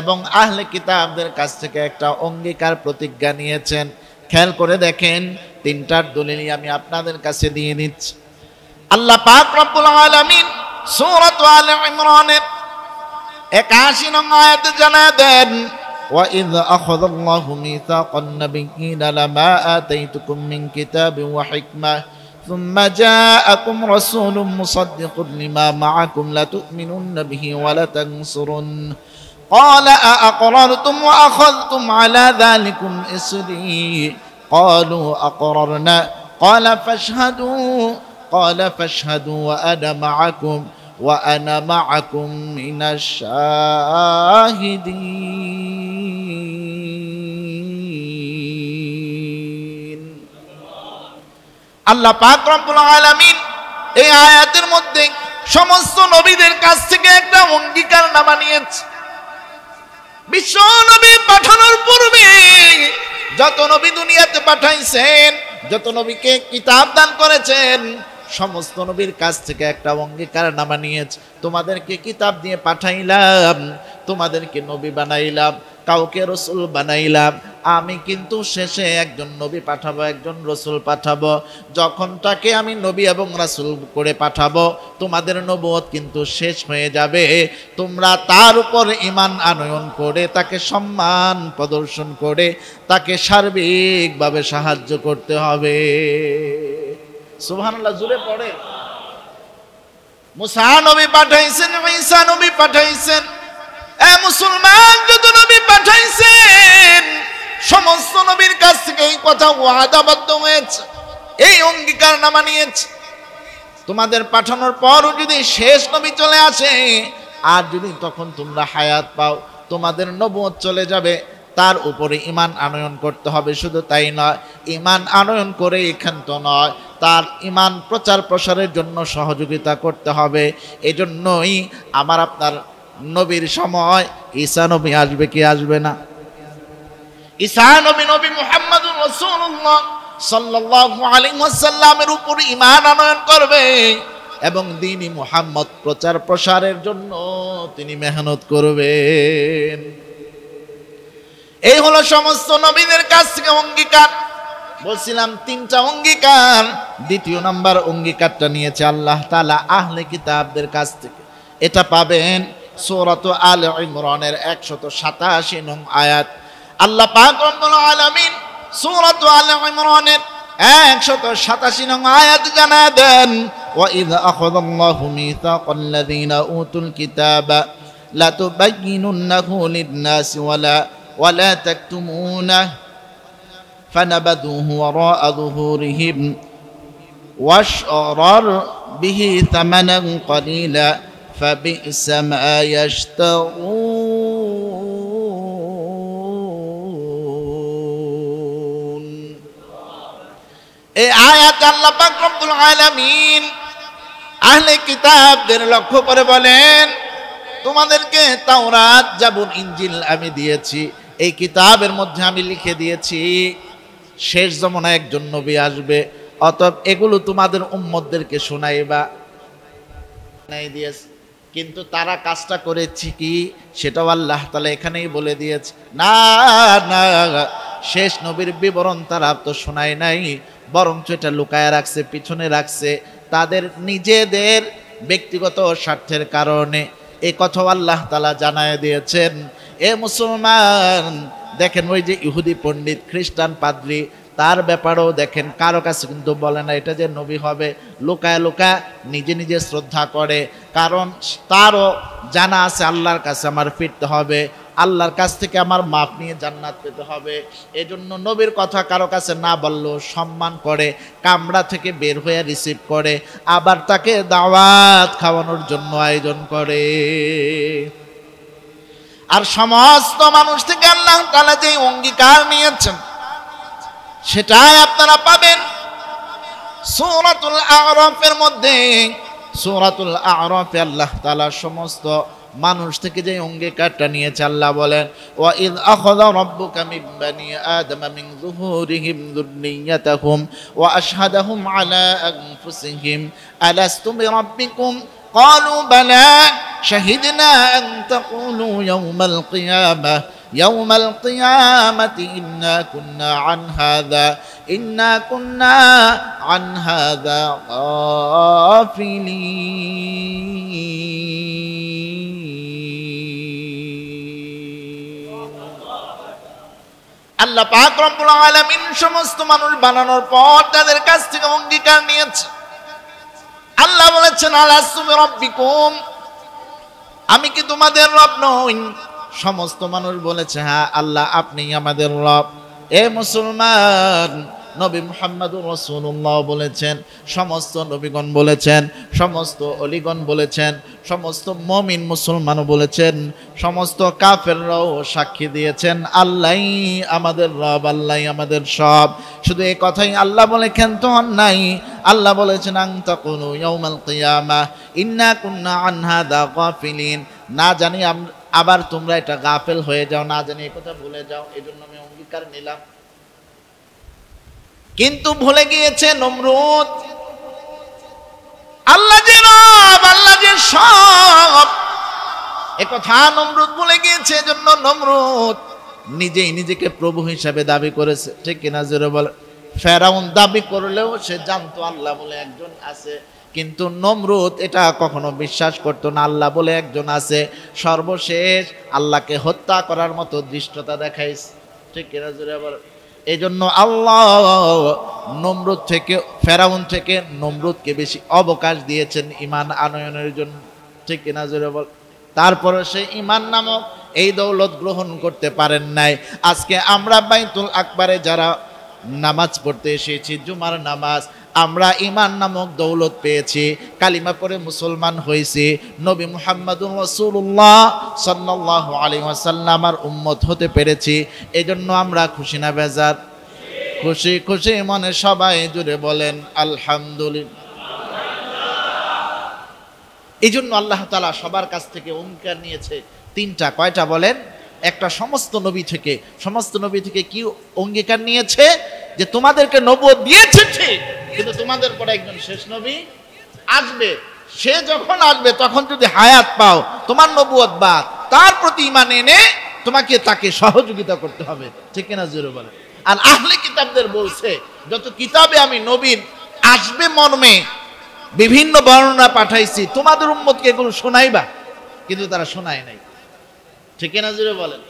এবং আহলে কিতাবদের কাছ থেকে একটা অঙ্গীকার প্রতিজ্ঞা নিয়েছেন। খেয়াল করে দেখেন, 3টার দলিল আমি আপনাদের কাছে দিয়ে দিচ্ছি। আল্লাহ পাক রব্বুল আলামিন সূরা আলে ইমরানের 81 নং আয়াতে জানায় দেন, وَإِذْ أَخَذَ اللَّهُ مِيثَاقَ النَّبِيِّينَ لَمَا آتَيْتُكُم مِّن كِتَابٍ وَحِكْمَةٍ ثُمَّ جَاءَكُمْ رَسُولٌ مُصَدِّقٌ لِّمَا مَعَكُمْ لَتُؤْمِنُنَّ بِهِ وَلَتَنصُرُنَّهُ قَالَ أَأَقْرَرْتُمْ وَأَخَذْتُمْ عَلَى ذَلِكُمْ إِصْرِي قَالُوا أَقْرَرْنَا قَالَ فَاشْهَدُوا وَأَنَا مَعَكُمْ مِنَ الشَّاهِدِينَ। আল্লাহ পাক রব্বুল আলামিন এই আয়াতের মধ্যে সমস্ত নবীদের কাছ থেকে একটা অঙ্গীকারনামা নিয়েছে। বিশ্ব নবী পাঠানোর পূর্বে যত নবী দুনিয়াতে পাঠাইছেন, যত নবীকে কিতাব দান করেছেন, সমস্ত নবীর কাছ থেকে একটা অঙ্গীকারনামা নিয়েছে। তোমাদেরকে কিতাব দিয়ে পাঠাইলাম, তোমাদেরকে নবী বানাইলাম, কাউকে রসুল বানাইলাম, আমি কিন্তু শেষে একজন নবী পাঠাবো, একজন রসুল পাঠাবো। যখন তাকে আমি নবী এবং রাসূল করে পাঠাবো, তোমাদের নবুয়ত কিন্তু শেষ হয়ে যাবে। তোমরা তার উপর ঈমান আনয়ন করে, তাকে সম্মান প্রদর্শন করে, তাকে সার্বিকভাবে সাহায্য করতে হবে। সুবহানাল্লাহ, জুড়ে পড়ে। মুসা নবী পাঠাইছেন, ঈসা নবী পাঠাইছেন, মুসলমান যত নবী পাঠাইছেন সমস্ত নবীর কাছ থেকে এই কথা ওয়াদাবদ্ধ হয়েছে, এই অঙ্গীকার নামা নিয়েছে। তোমাদের পাঠানোর পরও যদি শেষ নবী চলে আসে, আর যদি তখন তোমরা হায়াত পাও, তোমাদের নবুয়ত চলে যাবে, তার উপরে ঈমান আনয়ন করতে হবে। শুধু তাই নয়, ঈমান আনয়ন করে ক্ষান্ত নয়, তার ঈমান প্রচার প্রসারের জন্য সহযোগিতা করতে হবে। এজন্যই আমার আপনার নবীর সময় ঈসা নবী আসবে কি আসবে না? ঈসা নবী, নবী মুহাম্মদুর রাসূলুল্লাহ সাল্লাল্লাহু আলাইহি ওয়াসাল্লামের উপর ঈমান আনয়ন করবে এবং দ্বীন-ই মুহাম্মদ প্রচার প্রসারের জন্য তিনি মেহনত করবেন। এই হলো সমস্ত নবীদের কাছ থেকে অঙ্গীকার। বলছিলাম তিনটা অঙ্গীকার, দ্বিতীয় নাম্বার অঙ্গীকারটা নিয়েছে আল্লাহ তাআলা আহলে কিতাবদের কাছ থেকে। এটা পাবেন সূরাত আলে ইমরানের 187 নং আয়াত। আল্লাহ পাক রব্বুল আলামিন সূরাত আলে ইমরানের 187 নং আয়াত জানায় দেন, ওয়া ইয আখাযাল্লাহু মিসাকাল্লাযীনা উতুল কিতাবা লা তুবায়্যিনুন্নাহু লিন-নাসি ওয়ালা তাকতুমুনাহু ফানাবাযুহু ওয়ারা'a যুহুরিহিম ওয়াশতারাউ বিহি থামানান ক্বালীলা ফাবি'সা মা ইয়াশতারুন। এই আয়াত আল্লাহ পাক রব্বুল আলামিন আহলে কিতাবদের লক্ষ্য করে বলেন, তোমাদেরকে তাওরাত, জাবুর, ইনজিল আমি দিয়েছি, এই কিতাবের মধ্যে আমি লিখে দিয়েছি শেষ জমানায় একজন নবী আসবে, অতএব এগুলো তোমাদের উম্মতদেরকে শোনাইবা দিয়েছে। কিন্তু তারা কাজটা করেছে কি সেটাও আল্লাহ তাআলা এখানেই বলে দিয়েছে। না না, শেষ নবীর বিবরণ তারা তো শোনায় নাই, বরঞ্চ এটা লুকায় রাখছে, পিছনে রাখছে তাদের নিজেদের ব্যক্তিগত স্বার্থের কারণে। এই কথা আল্লাহ তাআলা জানায় দিয়েছেন। এ মুসলমান, দেখেন ওই যে ইহুদি পণ্ডিত, খ্রিস্টান পাদ্রী, তার ব্যাপারেও দেখেন কারো কাছে কিন্তু বলে না এটা যে নবী হবে, লুকায় লুকায় নিজে নিজে শ্রদ্ধা করে, কারণ তারও জানা আছে আল্লাহর কাছে আমার ফিরতে হবে, আল্লাহর কাছ থেকে আমার মাপ নিয়ে জান্নাত পেতে হবে। এজন্য নবীর কথা কারো কাছে না বললেও সম্মান করে, কামরা থেকে বের হয়ে রিসিভ করে, আবার তাকে দাওয়াত খাওয়ানোর জন্য আয়োজন করে। আর সমস্ত মানুষ থেকে আল্লাহ তাআলা যে অঙ্গীকার নিয়েছেন সেটাই আপনারা পাবেন সূরাতুল আ'রাফের মধ্যে। সূরাতুল আ'রাফে আল্লাহ তাআলা সমস্ত মানুষ থেকে যে অঙ্গীকারটা নিয়েছে আল্লাহ বলেন, ওয়া ইয আখাযা রাব্বুকা মিন বানি আদামা মিন যুহুরিহিম যুররিয়্যাতাহুম ওয়া আশহাদাহুম আলা আনফুসিহিম আলাস্তু বিরাব্বিকুম قالوا بلى شهدنا أن تقولوا يوم القيامة إنا كنا عن هذا غافلين। আল্লাহ পাক রব্বুল আলামিন সমস্ত মানুষ বানানোর পর তাদের কাছ থেকে অঙ্গীকার নিয়েছে। আল্লাহ বলেছেন, আলাস্তু বিরাব্বিকুম, আমি কি তোমাদের রব নই? সমস্ত মানুষ বলেছে, হ্যাঁ আল্লাহ আপনি আমাদের রব। এ মুসলমান, নবী মুহাম্মদুর রাসূলুল্লাহ বলেছেন, সমস্ত নবীগণ বলেছেন, সমস্ত অলিগণ বলেছেন, সমস্ত মুমিন মুসলমানও বলেছেন, সমস্ত কাফেররাও সাক্ষী দিয়েছেন আল্লাহই আমাদের রব, আল্লাহই আমাদের সব। শুধু এই কথাই আল্লাহ বলে ক্ষান্ত হন নাই, আল্লাহ বলেছেন আন তাকুলু ইয়াউমাল কিয়ামাহ ইন্না কুন্না আন হাযা গাফিলিন, না জানি আবার তোমরা এটা গাফেল হয়ে যাও, না জানি এই কথা ভুলে যাও, এজন্য আমি অঙ্গীকার নিলাম। কিন্তু ভুলে গিয়েছে নমরুদ, আল্লাহ যে রব, আল্লাহ যে সব, এ কথা নমরুদ ভুলে গিয়েছে। এজন্য নমরুদ নিজেই নিজেকে প্রভু হিসাবে দাবি করেছে, ঠিক কিনা জোরে বল। ফেরাউন দাবি করলেও সে জানতো আল্লাহ বলে একজন আছে, কিন্তু নমরুদ এটা কখনো বিশ্বাস করতো না আল্লাহ বলে একজন আছে। সর্বশেষ আল্লাহকে হত্যা করার মতো দৃষ্টতা দেখাইছে, ঠিক কিনা জোরে বল। এই জন্য আল্লাহ নমরুদ থেকে, ফেরাউন থেকে নমরুদকে বেশি অবকাশ দিয়েছেন ঈমান আনয়নের জন্য, ঠিক কিনা জোরে বল। তারপরে সে ঈমান নামক এই দৌলত গ্রহণ করতে পারেন নাই। আজকে আমরা বাইতুল আকবারে যারা নামাজ পড়তে এসেছি, জুমার নামাজ, আমরা ঈমান নামক দৌলত পেয়েছি, কালিমা পড়ে মুসলমান হয়েছি, নবী মুহাম্মদুর রাসূলুল্লাহ সাল্লাল্লাহু আলাইহি ওয়াসাল্লামের উম্মত হতে পেরেছি। এজন্য আমরা খুশি না বেজার? খুশি। খুশি মনে সবাই জুড়ে বলেন আলহামদুলিল্লাহ। এই জন্য আল্লাহ তাআলা সবার কাছ থেকে অঙ্গীকার নিয়েছে তিনটা। কয়টা বলেন? একটা সমস্ত নবী থেকে। সমস্ত নবী থেকে কি অঙ্গীকার নিয়েছে? যে তোমাদেরকে নবুয়ত দিয়েছে ঠিক, কিন্তু তোমাদের পরে একজন শেষ নবী আসবে। সে যখন আসবে তখন যদি হায়াত পাও, তোমার নবুয়ত বাদ, তার প্রতি ঈমান এনে তোমাকে তাকে সহযোগিতা করতে হবে, ঠিক কিনা জোরে বলেন। আর আহলে কিতাবদের বলছে যত কিতাবে আমি নবীন আসবে মর্মে বিভিন্ন বর্ণনা পাঠাইছি, তোমাদের উম্মতকে এগুলো শোনাইবা, কিন্তু তারা শোনায় নাই, ঠিক কিনা জোরে বলেন।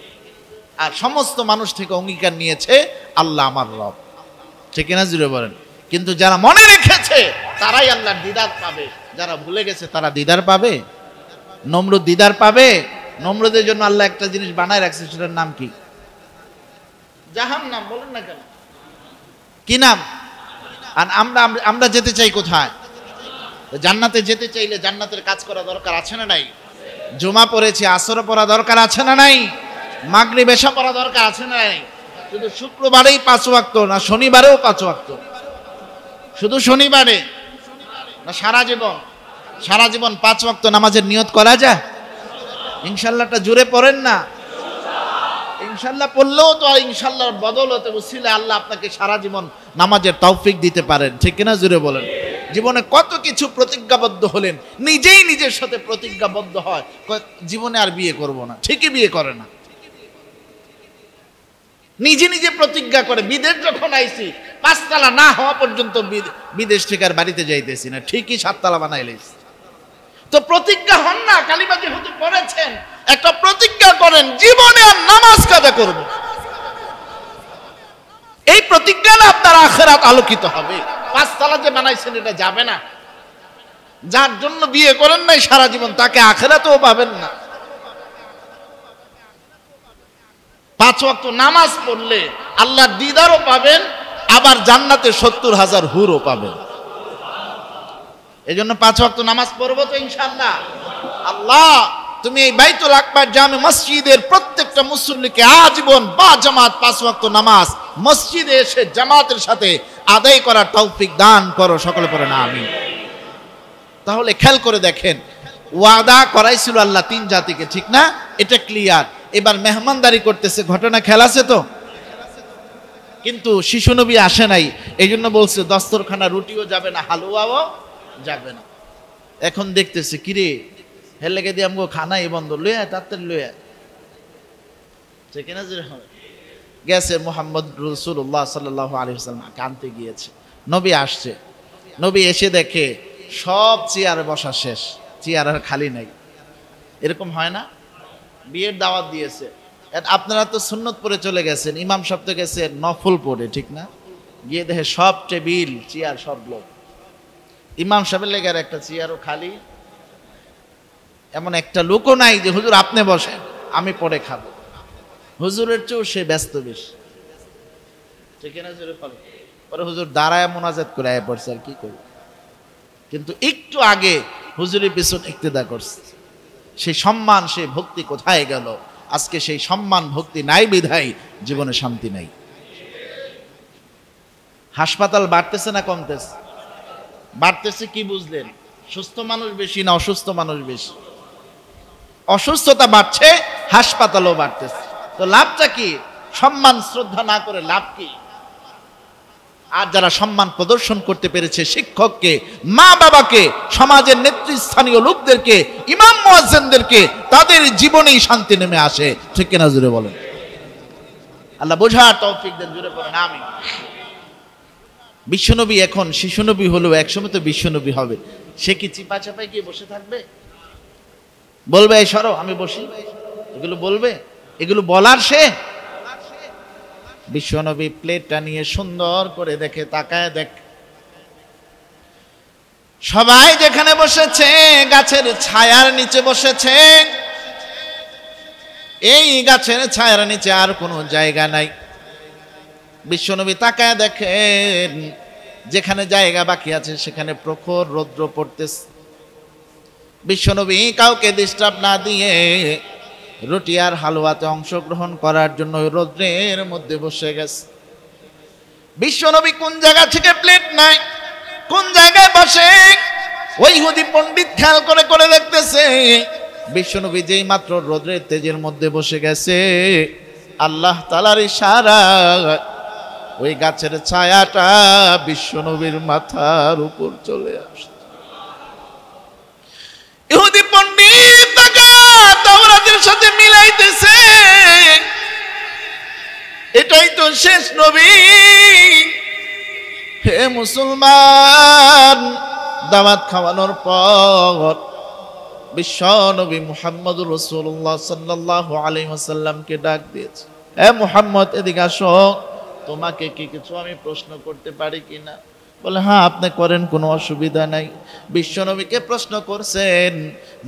আর সমস্ত মানুষ থেকে অঙ্গীকার নিয়েছে আল্লাহ আমার রব, ঠিক কিনা জোরে বলেন। কিন্তু যারা মনে রেখেছে তারাই আল্লাহর দিদার পাবে, যারা ভুলে গেছে তারা দিদার পাবে? নমরুদ দিদার পাবে? নমরুদের জন্য আল্লাহ একটা জিনিস বানায় রাখছে, সেটার নাম কি? জাহান্নাম। বলেন না কেন? কি নাম? আর আমরা যেতে চাই কোথায়? জান্নাতে যেতে চাইলে জান্নাতের কাজ করা দরকার আছে না নাই? জুমা পড়েছি, আসর পড়া দরকার আছে না নাই? মাগরিব এশা পড়া দরকার আছে না নাই? শুধু শুক্রবারেই 5 ওয়াক্ত না শনিবারেও 5 ওয়াক্ত? শুধু শনিবারে না সারা জীবন? সারা জীবন 5 ওয়াক্ত নামাজের নিয়ত করা যায়? ইনশাআল্লাহটা জোরে পড়েন না। ইনশাআল্লাহ পড়লেও তো ইনশাআল্লাহর বদৌলতে উসিলে আল্লাহ আপনাকে সারা জীবন নামাজের তৌফিক দিতে পারেন, ঠিক কিনা জোরে বলেন। জীবনে কত কিছু প্রতিজ্ঞাবদ্ধ হলেন, নিজেই নিজের সাথে প্রতিজ্ঞাবদ্ধ হয় জীবনে আর বিয়ে করব না, ঠিকই বিয়ে করে না। নিজে নিজে প্রতিজ্ঞা করে বিদেশ যখন আইছি 5 তালা না হওয়া পর্যন্ত বিদেশ থেকে আর বাড়িতে যাইতেছি না, ঠিকই 7 তালা বানাইলেছি। তো প্রতিজ্ঞা হন না, কালিমা যেহেতু পড়েছেন একটা প্রতিজ্ঞা করেন জীবনে আর নামাজ কাজা করব। এই প্রতিজ্ঞা না আপনার আখিরাত আলোকিত হবে। 5 তালা যে বানাইছেন এটা যাবে না। যার জন্য বিয়ে করেন নাই সারা জীবন, তাকে আখিরাতেও পাবেন না। 5 ওয়াক্ত নামাজ পড়লে আল্লাহর দিদারও পাবেন, আবার জান্নাতে 70,000 হুরও পাবেন। এই জন্য 5 ওয়াক্ত নামাজ পড়বো তো ইনশাআল্লাহ। আল্লাহ তুমি এই বাইতুল আকবার জামে মসজিদের প্রত্যেকটা মুসল্লিকে আজীবন বা জামাত 5 ওয়াক্ত নামাজ মসজিদে এসে জামাতের সাথে আদায় করার তৌফিক দান করো, সকলে পড়ে না আমিন। তাহলে খেয়াল করে দেখেন, ওয়াদা করাইছিল আল্লাহ 3 জাতিকে, ঠিক না? এটা ক্লিয়ার। এবার মেহমানদারি করতেছে, ঘটনা খেয়াল আছে তো? কিন্তু শিশু নবী আসে নাই, এই জন্য বলছে দস্তরখানা রুটিও যাবে না, হালুয়াও যাবে না। এখন দেখতেছে কিরে হের লেগে দিয়ে আমগো খানাই বন্ধ, লইয়া তাড়াতাড়ি লইয়া, ঠিক না? গেছে মুহাম্মদ রাসূলুল্লাহ সাল্লাল্লাহু আলাইহি ওয়াসাল্লাম কানতে গিয়েছে, নবী আসছে। নবী এসে দেখে সব চেয়ারে বসা শেষ, চেয়ার আর খালি নাই। এরকম হয় না? বিয়ের দাওয়াত দিয়েছে, আপনারা তো সুন্নত পড়ে চলে গেছেন, ইমাম সাহেব তো গেছে নফল পড়ে, ঠিক না? গিয়ে দেখে সব টেবিল চেয়ার সব লোক, ইমাম সাহেবের লেগে আর একটা চেয়ারও খালি। এমন একটা লোকও নাই যে হুজুর আপনি বসেন আমি পরে খাবো। হুজুরের চেয়েও সে ব্যস্ত বেশি, ঠিক না? পরে হুজুর দাঁড়ায় মোনাজাত করে আয় পড়ছে, আর কি করবে। কিন্তু একটু আগে হুজুরের পিছন ইক্তেদা করছে। সেই সম্মান সেই ভক্তি কোথায় গেল? আজকে সেই সম্মান ভক্তি নাই বিধায় জীবনে শান্তি নাই। হাসপাতাল বাড়তেছে না কমতেছে? বাড়তেছে। কি বুঝলেন? সুস্থ মানুষ বেশি না অসুস্থ মানুষ বেশি? অসুস্থতা বাড়ছে, হাসপাতালও বাড়তেছে। তো লাভটা কি? সম্মান শ্রদ্ধা না করে লাভ কি? আর যারা সম্মান প্রদর্শন করতে পেরেছে শিক্ষককে, মা বাবাকে, সমাজের নেতৃস্থানীয় লোকদেরকে, ইমাম মুয়াজ্জিনদেরকে, তাদের জীবনেই শান্তি নেমে আসে, ঠিক কিনা জোরে বলেন। আল্লাহ বোঝার তৌফিক দেন, জোরে বলেন আমিন। বিশ্বনবী এখন শিশুনবী হলেও একসময় তো বিশ্বনবী হবে। সে কি চিপা চাপায় গিয়ে বসে থাকবে? বলবে এই সরো আমি বসি? এগুলো বলবে? এগুলো বলার সে? বিশ্বনবী প্লেটটা নিয়ে সুন্দর করে দেখে, তাকায় দেখ সবাই যেখানে বসেছে গাছের ছায়ার নিচে বসেছে, এই গাছের ছায়ার নিচে আর কোনো জায়গা নাই। বিশ্বনবী তাকায় দেখেন যেখানে জায়গা বাকি আছে সেখানে প্রখর রৌদ্র পড়তেছে। বিশ্বনবী কাউকে ডিস্টার্ব না দিয়ে রুটি আর হালুয়াতে অংশগ্রহণ করার জন্য রৌদ্রের মধ্যে বসে গেছে। বিশ্বনবী কোন জায়গা থেকে প্লেট নাই, কোন জায়গায় বসে, ওই ইহুদি পণ্ডিত খেয়াল করে করে দেখতেছে। বিশ্বনবী যেই মাত্র রৌদ্রের তেজের মধ্যে বসে গেছে, আল্লাহ তাআলার ইশারা ওই গাছের ছায়াটা বিশ্বনবীর মাথার উপর চলে আসে। ইহুদি পণ্ডিত তাওরাতের সাথে মিলাইতেছে, এটাই তো শেষ নবী। হে মুসলমান, দাওয়াত খাওয়ানোর পর বিশ্ব নবী মুহাম্মদুর রাসূলুল্লাহ সাল্লাল্লাহু আলাইহি ওয়াসাল্লামকে ডাক দিয়েছে, হে মুহাম্মদ এদিকে আসো, তোমাকে কি কিছু আমি প্রশ্ন করতে পারি কিনা? বলে হ্যাঁ আপনি করেন, কোনো অসুবিধা নাই। বিশ্বনবীকে প্রশ্ন করছেন,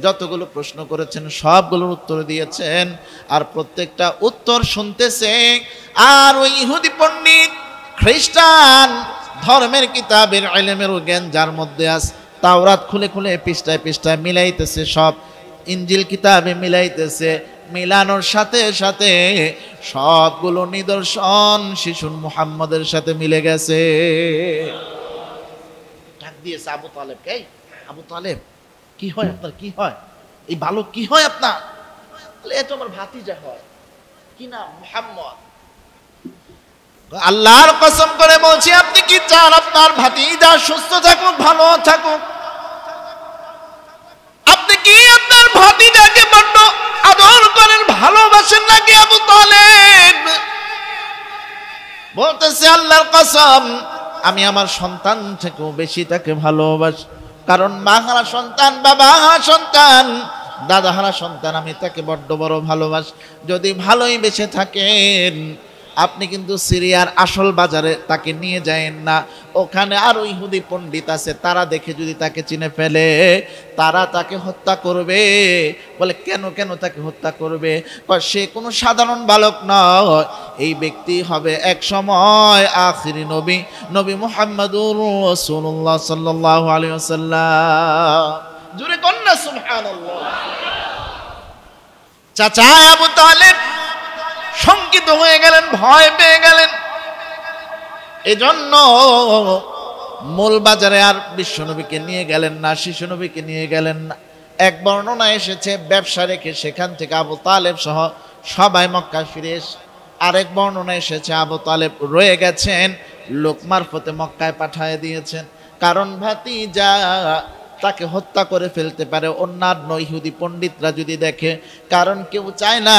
যতগুলো প্রশ্ন করেছেন সবগুলোর উত্তর দিয়েছেন, আর প্রত্যেকটা উত্তর শুনতেছে। আর ওই ইহুদি পণ্ডিত খ্রিস্টান ধর্মের কিতাবের ইলমের জ্ঞান যার মধ্যে আছে, তাওরাত খুলে খুলে পৃষ্ঠায় পৃষ্ঠায় মিলাইতেছে, সব ইনজিল কিতাবে মিলাইতেছে। মিলানোর সাথে সাথে সবগুলো নিদর্শন শিশু মুহাম্মদের সাথে মিলে গেছে। ডাক দিয়েছে আবু তালেব, কে আবু তালেব, কি হয় আপনার, কি হয় এই বালক, কি হয় আপনার? এ তো আমার ভাতিজা হয়। কি নাম? মুহাম্মদ। আল্লাহর কসম করে বলছি, আপনি কি চান আপনার ভাতিজা সুস্থ থাকুক, ভালো থাকুক? আপনি কি আপনার ভাতিজাকে বড্ড আদর করেন, ভালোবাসেন নাকি? আবু তালেব বলতেছে আল্লাহর কসম, আমি আমার সন্তান থেকেও বেশি তাকে ভালোবাসি। কারণ মা হারা সন্তান, বাবা হারা সন্তান, দাদা হারা সন্তান, আমি তাকে বড্ড বড় ভালোবাসি। যদি ভালোই বেঁচে থাকেন, আপনি কিন্তু সিরিয়ার আসল বাজারে তাকে নিয়ে যায়েন না। ওখানে আরো ইহুদি পণ্ডিত আছে, তারা দেখে যদি তাকে চিনে ফেলে, তারা তাকে হত্যা করবে। বলে কেন কেন তাকে হত্যা করবে? সে কোনো সাধারণ বালক নয়, এই ব্যক্তি হবে এক সময় আখিরি নবী, নবী মুহাম্মদুর রাসূলুল্লাহ সাল্লাল্লাহু আলাইহি ওয়াসাল্লাম। জোরে কন্না সুবহানাল্লাহ। চাচা আবু তালেব শঙ্কিত হয়ে গেলেন, ভয় পেয়ে গেলেন। এজন্য মূল বাজারে আর বিশ্বনবীকে নিয়ে গেলেন না, শিশু নবীকে নিয়ে গেলেন না। এক বর্ণনা এসেছে ব্যবসা রেখে সেখান থেকে আবু তালেব সহ সবাই মক্কায় ফিরে এসে। আরেক বর্ণনা এসেছে আবু তালেব রয়ে গেছেন, লোক মারফতে মক্কায় পাঠিয়ে দিয়েছেন। কারণ ভাতিজা তাকে হত্যা করে ফেলতে পারে অন্যান্য ইহুদি পণ্ডিতরা যদি দেখে। কারণ কেউ চায় না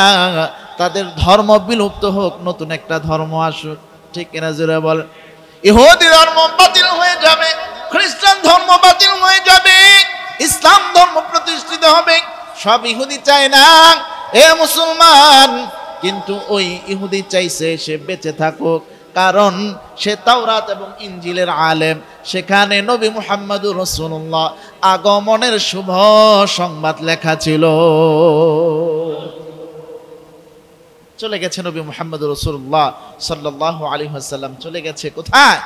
তাদের ধর্ম বিলুপ্ত হোক, নতুন একটা ধর্ম আসুক। ঠিক কিনা জোরে বল? ইহুদি ধর্ম বাতিল হয়ে যাবে, খ্রিস্টান ধর্ম বাতিল হয়ে যাবে, ইসলাম ধর্ম প্রতিষ্ঠিত হবে, সব ইহুদি চায় না। এ মুসলমান, কিন্তু ওই ইহুদি চাইছে সে বেঁচে থাকুক, কারণ সে তাওরাত এবং ইনজিলের আলেম। সেখানে নবী মুহাম্মদুর রাসূলুল্লাহ আগমনের শুভ সংবাদ লেখা ছিল। চলে গেছে নবী মুহাম্মদুর রাসূলুল্লাহ সাল্লাল্লাহু আলাইহি ওয়াসাল্লাম, চলে গেছে কোথায়?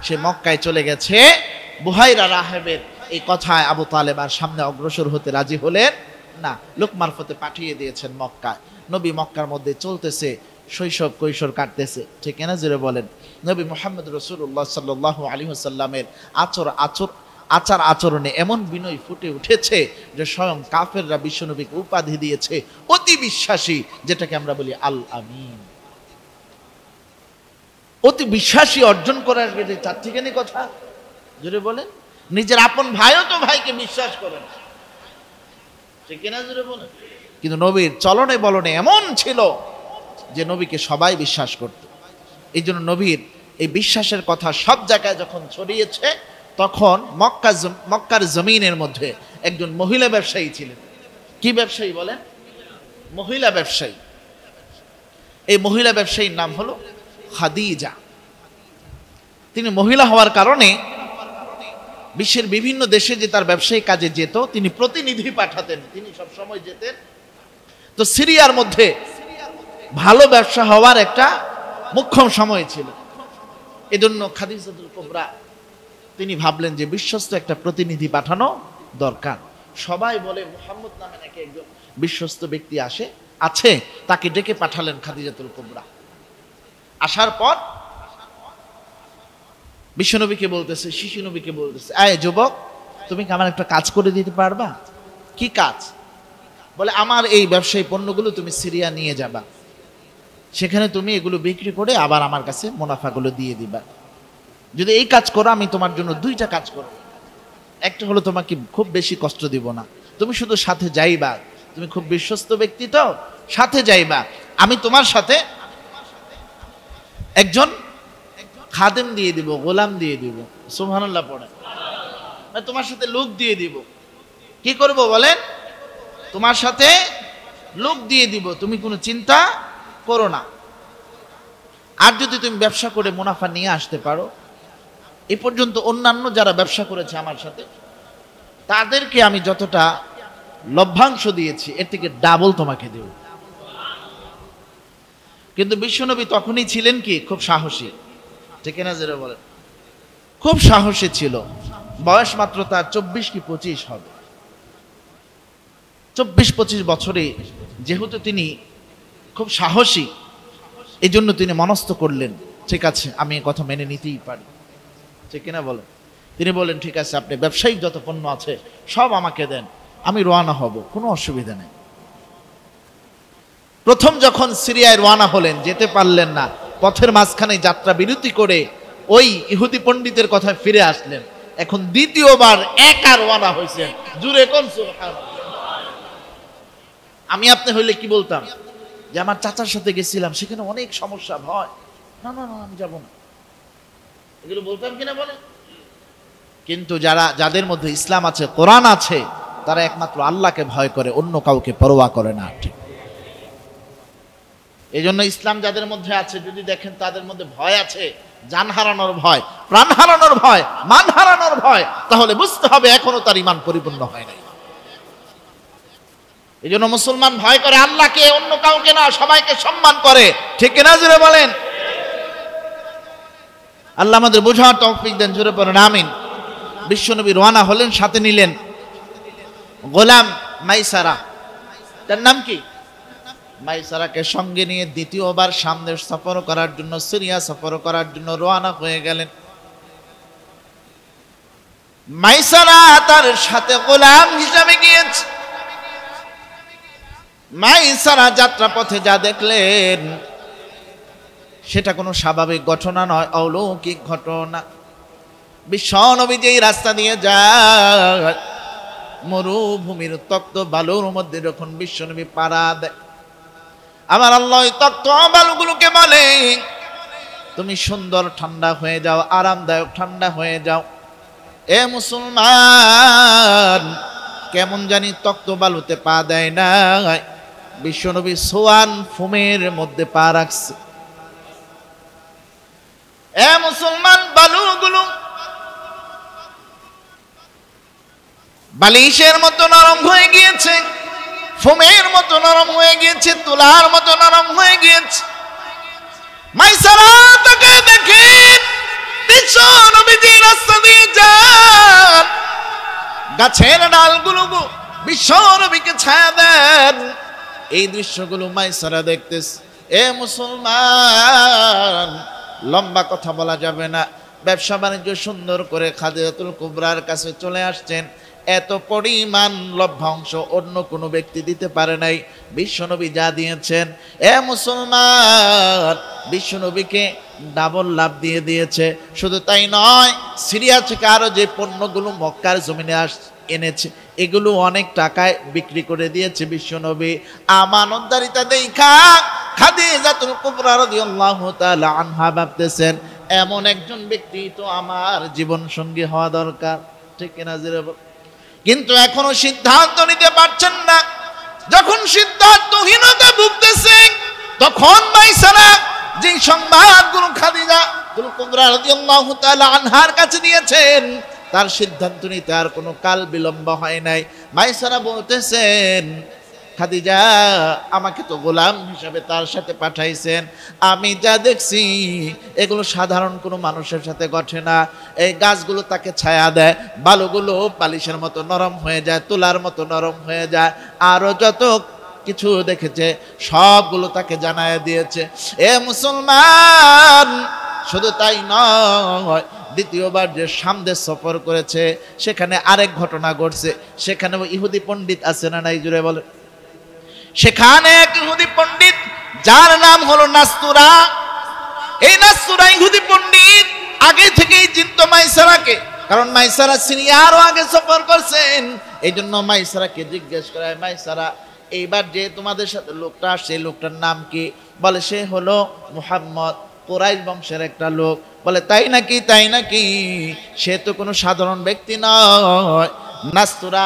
সে মক্কায় চলে গেছে। বুহাইরা রাহেবের এই কথায় আবু তালেব আর সামনে অগ্রসর হতে রাজি হলেন না, লোক মারফতে পাঠিয়ে দিয়েছেন মক্কায়। নবী মক্কার মধ্যে চলতেছে, শৈশব কৈশোর কাটতেছে। ঠিক না জোরে বলেন? নবী মুহাম্মদ রাসূলুল্লাহ সাল্লাল্লাহু আলাইহি ওয়াসাল্লামের আচার আচরণে এমন বিনয় ফুটে উঠেছে যে স্বয়ং কাফেররা বিশ্বনবীকে উপাধি দিয়েছে অতি বিশ্বাসী, যেটাকে আমরা বলি আল আমিন। অতি বিশ্বাসী অর্জন করার গেলে তার ঠিকানি কথা জোরে বলেন? নিজের আপন ভাইও তো ভাইকে বিশ্বাস করে না। ঠিক না জোরে বলেন? কিন্তু নবীর চলনে বলনে এমন ছিল যে নবীকে সবাই বিশ্বাস করত। এই জন্য নবীর এই বিশ্বাসের কথা সব জায়গায় যখন ছড়িয়েছে, তখন মক্কার জমিনের মধ্যে একজন মহিলা ব্যবসায়ী ছিলেন। কি ব্যবসায়ী বলেন? মহিলা ব্যবসায়ী। এই মহিলা ব্যবসায়ীর নাম হলো খাদিজা। তিনি মহিলা হওয়ার কারণে বিশ্বের বিভিন্ন দেশে যে তার ব্যবসায়িক কাজে যেত, তিনি প্রতিনিধি পাঠাতেন, তিনি সব সময় যেতেন। তো সিরিয়ার মধ্যে ভালো ব্যবসা হওয়ার একটা মুখ্যম সময় ছিল। এজন্য খাদিজাতুল কুবরা তিনি ভাবলেন যে বিশ্বস্ত একটা প্রতিনিধি পাঠানো দরকার। সবাই বলে মুহাম্মদ নামে নাকি একজন বিশ্বস্ত ব্যক্তি আছে, তাকে ডেকে পাঠালেন খাদিজাতুল কুবরা। আসার পর বিশ্বনবীকে বলতেছে, শিশু নবীকে বলতেছে, আয় যুবক, তুমি কি আমার একটা কাজ করে দিতে পারবা? কি কাজ? বলে আমার এই ব্যবসায়ী পণ্যগুলো তুমি সিরিয়া নিয়ে যাবা, সেখানে তুমি এগুলো বিক্রি করে আবার আমার কাছে মুনাফাগুলো দিয়ে দিবা। যদি এই কাজ করো আমি তোমার জন্য দুইটা কাজ করব। একটা হলো তোমাকে খুব বেশি কষ্ট দিব না, তুমি শুধু সাথে যাইবা, তুমি খুব বিশ্বস্ত ব্যক্তি তো, সাথে যাইবা। আমি তোমার সাথে একজন খাদেম দিয়ে দিব, গোলাম দিয়ে দিব, সুবহানাল্লাহ পড়ে, তোমার সাথে লোক দিয়ে দিব। কি করব বলেন? তোমার সাথে লোক দিয়ে দিব, তুমি কোনো চিন্তা করো না। আর যদি তুমি ব্যবসা করে মুনাফা নিয়ে আসতে পারো, এ পর্যন্ত অন্যান্য যারা ব্যবসা করেছে আমার সাথে, তাদেরকে আমি যতটা লভ্যাংশ দিয়েছি এর থেকে ডাবল তোমাকে দেব। কিন্তু বিশ্বনবী তখনই ছিলেন কি খুব সাহসী, ঠিক না? যারা বলেন খুব সাহসী ছিল। বয়স মাত্র তার 24 কি 25 হবে। 24-25 বছরে যেহেতু তিনি খুব সাহসী, এই জন্য তিনি মনস্থ করলেন, ঠিক আছে আমি কথা মেনে নিতেই পারি, ঠিক কিনা বলেন? তিনি বলেন, ঠিক আছে আপনি ব্যবসায়িক যত পণ্য আছে সব আমাকে দেন, আমি রওনা হব, কোনো অসুবিধা নেই। প্রথম যখন সিরিয়ায় রওনা হলেন, যেতে পারলেন না, পথের মাঝখানে যাত্রা বিরতি করে ওই ইহুদি পণ্ডিতের কথায় ফিরে আসলেন। এখন দ্বিতীয়বার একা রওনা হয়েছেন, জুড়ে কোন সুবহানাল্লাহ। আমি আপনি হইলে কি বলতাম যে আমার চাচার সাথে গেছিলাম, সেখানে অনেক সমস্যা, ভয়, না না না আমি যাব না, এগুলো বলতাম কিনা বলেন? কিন্তু যাদের মধ্যে ইসলাম আছে, কোরআন আছে, তারা একমাত্র আল্লাহকে ভয় করে, অন্য কাউকে পরোয়া করে না। ঠিক এই জন্য ইসলাম যাদের মধ্যে আছে, যদি দেখেন তাদের মধ্যে ভয় আছে, জান হারানোর ভয়, প্রাণ হারানোর ভয়, মান হারানোর ভয়, তাহলে বুঝতে হবে এখনো তার ঈমান পরিপূর্ণ হয় নাই। এই জন্য মুসলমান ভয় করে আল্লাহকে, অন্য কাউকে না, সবাইকে সম্মান করে, ঠিক না? জোরে বলেন। আল্লাহ আমাদের বোঝার তৌফিক দেন, জোরে পড়েন আমিন। বিশ্বনবী রওনা হলেন, সাথে নিলেন গোলাম মাইসারা, তার নাম কি? মাইসারাকে সঙ্গে নিয়ে দ্বিতীয়বার সামনের সফর করার জন্য, সিরিয়া সফর করার জন্য রওনা হয়ে গেলেন। মাইসারা তার সাথে গোলাম হিসাবে গিয়েছে। মাইসারা যাত্রা পথে যা দেখলেন সেটা কোনো স্বাভাবিক ঘটনা নয়, অলৌকিক ঘটনা। বিশ্বনবী যেই রাস্তা দিয়ে যায়, মরুভূমির তক্ত বালুর মধ্যে যখন বিশ্বনবী পাড়া দেয়, আমার আল্লাহ ওই তক্ত বালুগুলোকে বলে, তুমি সুন্দর ঠান্ডা হয়ে যাও, আরামদায়ক ঠান্ডা হয়ে যাও। এ মুসলমান, কেমন জানি তক্ত বালুতে পা দেয় না, বিশ্বনবী সোয়ান ফুমের মধ্যে পা রাখছে। এ মুসলমান, বালুগুলো বালিশের মতো নরম হয়ে গিয়েছে, ফোমের মতো নরম হয়ে গিয়েছে, তুলার মতো নরম হয়ে গিয়েছে। মাইসারা তাকে দেখে বিশ্বনবী যে রাস্তা দিয়ে যান, গাছের ডালগুলো বিশ্বনবীকে ছায়া দেন, এই দৃশ্যগুলো মাইসারা দেখতেছে। এ মুসলমান, লম্বা কথা বলা যাবে না, ব্যবসা বাণিজ্য সুন্দর করে খাদিজাতুল কুবরার কাছে চলে আসছেন। এত পরিমাণ লভ্যাংশ অন্য কোনো ব্যক্তি দিতে পারে নাই, বিশ্বনবী যা দিয়েছেন। এ মুসলমান, বিশ্বনবীকে ডাবল লাভ দিয়ে দিয়েছে। শুধু তাই নয়, সিরিয়া থেকে আরো যে পণ্যগুলো মক্কার জমিনে এনেছে, এগুলো অনেক টাকায় বিক্রি করে দিয়েছে বিশ্বনবী। আমানতদারিতা দেখা খাদিজাতুল কুবরা রাদিয়াল্লাহু তাআলা আনহা ভাবতেছেন, এমন একজন ব্যক্তি তো আমার জীবন সঙ্গী হওয়া দরকার, ঠিক কিনা? কিন্তু এখনো সিদ্ধান্ত নিতে পারছেন না। যখন সিদ্ধান্তহীনতা ভুগতেছে, তখন মাইসারা যে যে সংবাদগুলো খাদিজা কুবরা রাদিয়াল্লাহু তাআলা আনহার কাছে দিয়েছেন, তার সিদ্ধান্ত নিতে আর কোনো কাল বিলম্ব হয় নাই। মাইসারা বলতেছেন, খাদিজা আমাকে তো গোলাম হিসাবে তার সাথে পাঠাইছেন, আমি যা দেখছি এগুলো সাধারণ কোনো মানুষের সাথে ঘটে না। এই গাছগুলো তাকে ছায়া দেয়, বালুগুলো বালিশের মতো নরম হয়ে যায়, তুলার মতো নরম হয়ে যায়, আরো যত কিছু দেখেছে সবগুলো তাকে জানায় দিয়েছে। এ মুসলমান, শুধু তাই নয়, দ্বিতীয়বার যে সামদে সফর করেছে সেখানে আরেক ঘটনা ঘটছে। সেখানে ইহুদি পণ্ডিত আছে না নাই, জুড়ে বলে? সেখানে এক ইহুদি পণ্ডিত যার নাম হলো নাস্তুরা। এই নাস্তুরা ইহুদি পণ্ডিত আগে থেকেই চিনতো মাইসারাকে, কারণ মাইসারা সিরিয়ারও আগে সফর করছেন। এই জন্য মাইসারাকে জিজ্ঞেস করে, মাইসারা এইবার যে তোমাদের সাথে লোকটা আসছে, লোকটার নাম কি? বলে সে হলো মুহাম্মদ, কুরাইশ বংশের একটা লোক। বলে তাই নাকি? তাই নাকি? সে তো কোনো সাধারণ ব্যক্তি নয়। নাস্তুরা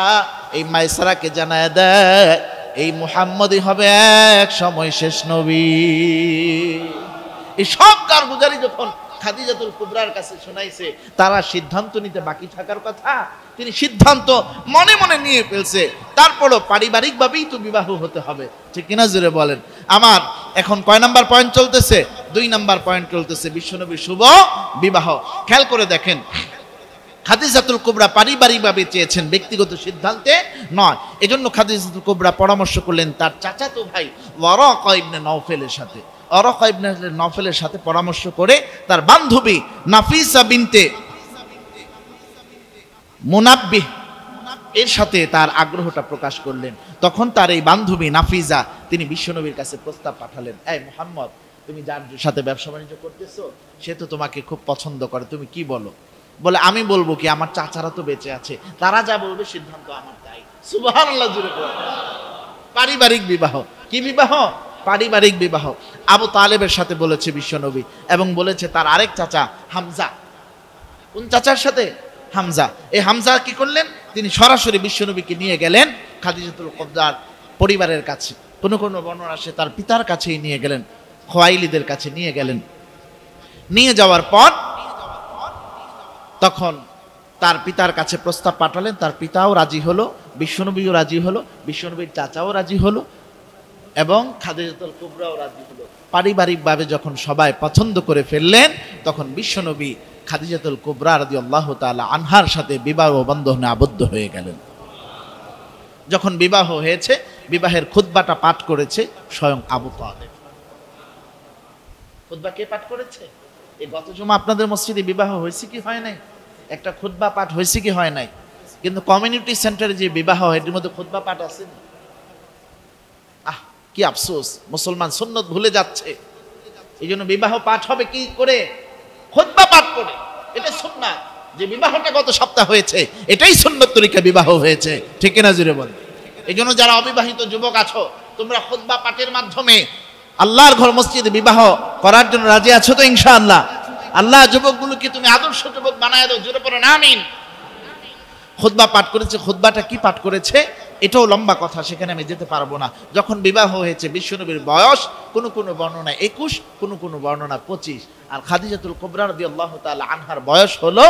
এই মাইসারাকে জানায় দেয়, এই মুহাম্মদই হবে এক সময় শেষ নবী। এই সব কারগুজারি যখন খাদিজাতুল কুবরার কাছে শোনাইছে, তারা সিদ্ধান্ত নিতে বাকি থাকার কথা, তিনি সিদ্ধান্ত মনে মনে নিয়ে ফেলছে। তারপরও পারিবারিকভাবেই তো বিবাহ হতে হবে, ঠিক কিনা জুড়ে বলেন? আমার এখন কয় নাম্বার পয়েন্ট চলতেছে? 2 নাম্বার পয়েন্ট চলতেছে, বিশ্বনবীর শুভ বিবাহ। খেয়াল করে দেখেন, খাদিজাতুল কুবরা পারিবারিকভাবে চেয়েছেন, ব্যক্তিগত সিদ্ধান্তে নয়। এজন্য খাদিজাতুল কুবরা পরামর্শ করলেন তার চাচাতো ভাই ওয়ারাকা ইবনে নওফেলের সাথে। ওয়ারাকা ইবনে নওফেলের সাথে পরামর্শ করে তার বান্ধবী নাফিসা বিনতে মুনাব্বিহ এর সাথে তার আগ্রহটা প্রকাশ করলেন। তখন তার এই বান্ধবী নাফিজা তিনি বিশ্বনবীর কাছে প্রস্তাব পাঠালেন, এই মুহাম্মদ, তুমি যার সাথে ব্যবসা বাণিজ্য করতেছো সে তো তোমাকে খুব পছন্দ করে, তুমি কি বলো? বলে আমি বলবো কি, আমার চাচারা তো বেঁচে আছে, তারা যা বলবে সিদ্ধান্ত আমার তাই। সুবহানাল্লাহ জুড়ে পড়ে। পারিবারিক বিবাহ। কি বিবাহ? পারিবারিক বিবাহ। আবু তালেবের সাথে বলেছে বিশ্বনবী, এবং বলেছে তার আরেক চাচা হামজা। কোন চাচার সাথে? হামজা। এই হামজা কি করলেন? তিনি সরাসরি বিশ্বনবীকে নিয়ে গেলেন খাদিজাতুল কুবরার পরিবারের কাছে। কোনো কোনো বর্ণনা সে তার পিতার কাছেই নিয়ে গেলেন, খোয়াইলিদের কাছে নিয়ে গেলেন। নিয়ে যাওয়ার পর তখন তার পিতার কাছে প্রস্তাব পাঠালেন, তার পিতাও রাজি হলো, বিশ্বনবীও রাজি হলো, বিশ্বনবীর চাচাও রাজি হলো, এবং খাদিজাতুল কুবরাও রাজি হলো। পারিবারিকভাবে যখন সবাই পছন্দ করে ফেললেন, তখন বিশ্বনবী খাদিজাতুল কুবরা রাদিয়াল্লাহু তাআলা আনহার সাথে বিবাহ বন্ধনে আবদ্ধ হয়ে গেলেন। যখন বিবাহ হয়েছে, বিবাহের খুতবাটা পাঠ করেছে স্বয়ং আবু তালেব। খুতবা কে পাঠ করেছে? এই গত জুমা আপনাদের মসজিদে বিবাহ হয়েছে কি হয় নাই? একটা খুতবা পাঠ হয়েছে কি হয় নাই? কিন্তু কমিউনিটি সেন্টারে যে বিবাহ হয় এর মধ্যে খুতবা পাঠ আছে না? কি আফসোস, মুসলমান সুন্নত ভুলে যাচ্ছে। এই জন্য বিবাহ পাঠ হবে কি করে? খুতবা পাঠ করে। এটা সুন্নাত। যে বিবাহটা গত সপ্তাহ হয়েছে এটাই সুন্নত তরিকা বিবাহ হয়েছে, ঠিক কিনা জুড়ে বল? এই জন্য যারা অবিবাহিত যুবক আছো, তোমরা খুতবা পাঠের মাধ্যমে আল্লাহর ঘর মসজিদে বিবাহ করার জন্য রাজি আছো তো ইনশাআল্লাহ? আল্লাহ যুবকগুলোকে তুমি আদর্শ যুবক বানায় দাও, জোরে পড়ো আমিন। খুতবা পাঠ করেছে। খুতবাটা কি পাঠ করেছে এটাও লম্বা কথা, সেখানে আমি যেতে পারবো না। যখন বিবাহ হয়েছে, বিশ্বনবীর বয়স কোনো কোনো বর্ণনা 21, কোনো কোনো বর্ণনা 25, আর খাদিজাতুল কুবরা রাদিয়াল্লাহু তাআলা আনহার বয়স হলো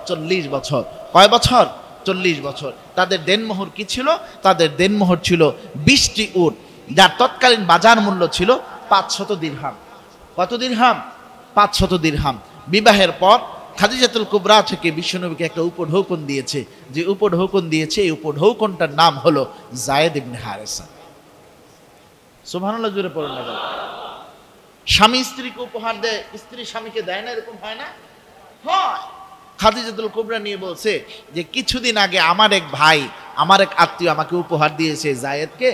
40 বছর। কয় বছর? 40 বছর। তাদের দেনমোহর কি ছিল? তাদের দেনমোহর ছিল 20টি উট, যার তৎকালীন বাজার মূল্য ছিল 500 দিরহাম। কত দিরহাম? 500 দিরহাম। বিবাহের পর খাদিজাতুল কুবরা থেকে বিশ্বনবীকে একটা উপঢৌকন দিয়েছে। যে উপঢৌকন দিয়েছে, এই উপঢৌকনটার নাম হলো যায়েদ ইবনে হারেসা। সুবহানাল্লাহ জোরে পড়ুন না। স্বামী স্ত্রীকে উপহার দেয়, স্ত্রী স্বামীকে দেয় না, এরকম হয় না? হয়। খাদিজাতুল কুবরা নিয়ে বলছে যে কিছুদিন আগে আমার এক ভাই, আমার এক আত্মীয় আমাকে উপহার দিয়েছে যায়েদকে,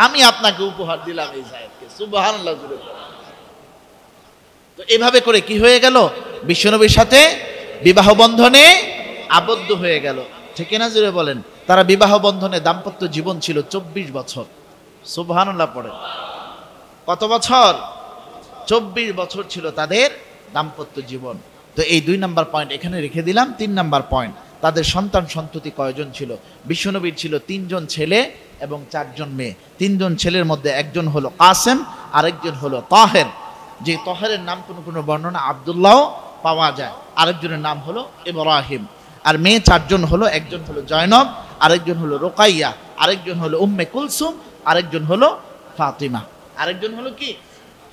আমি আপনাকে উপহার দিলাম এই যায়েদকে। সুবহানাল্লাহ জোরে পড়ুন। তো এভাবে করে কি হয়ে গেল? বিশ্বনবীর সাথে বিবাহ বন্ধনে আবদ্ধ হয়ে গেল, ঠিক না জুড়ে বলেন? তারা বিবাহ বন্ধনে দাম্পত্য জীবন ছিল 24 বছর। সুবহানাল্লাহ পড়ে। কত বছর? 24 বছর ছিল তাদের দাম্পত্য জীবন। তো এই 2 নাম্বার পয়েন্ট এখানে রেখে দিলাম। 3 নাম্বার পয়েন্ট, তাদের সন্তান সন্ততি কয়জন ছিল? বিশ্বনবীর ছিল 3 জন ছেলে এবং 4 জন মেয়ে। 3 জন ছেলের মধ্যে একজন হলো কাসেম, আরেকজন হলো তাহের। যে তহেরের নাম কোনো বর্ণনা আব্দুল্লাহ পাওয়া যায়, আরেকজনের নাম হলো ইব্রাহিম। আর মেয়ে চারজন হলো, একজন হলো জয়নব, আরেকজন হলো রোকাইয়া, আরেকজন হলো উম্মে কুলসুম, আরেকজন হলো ফাতিমা। আরেকজন হলো কি?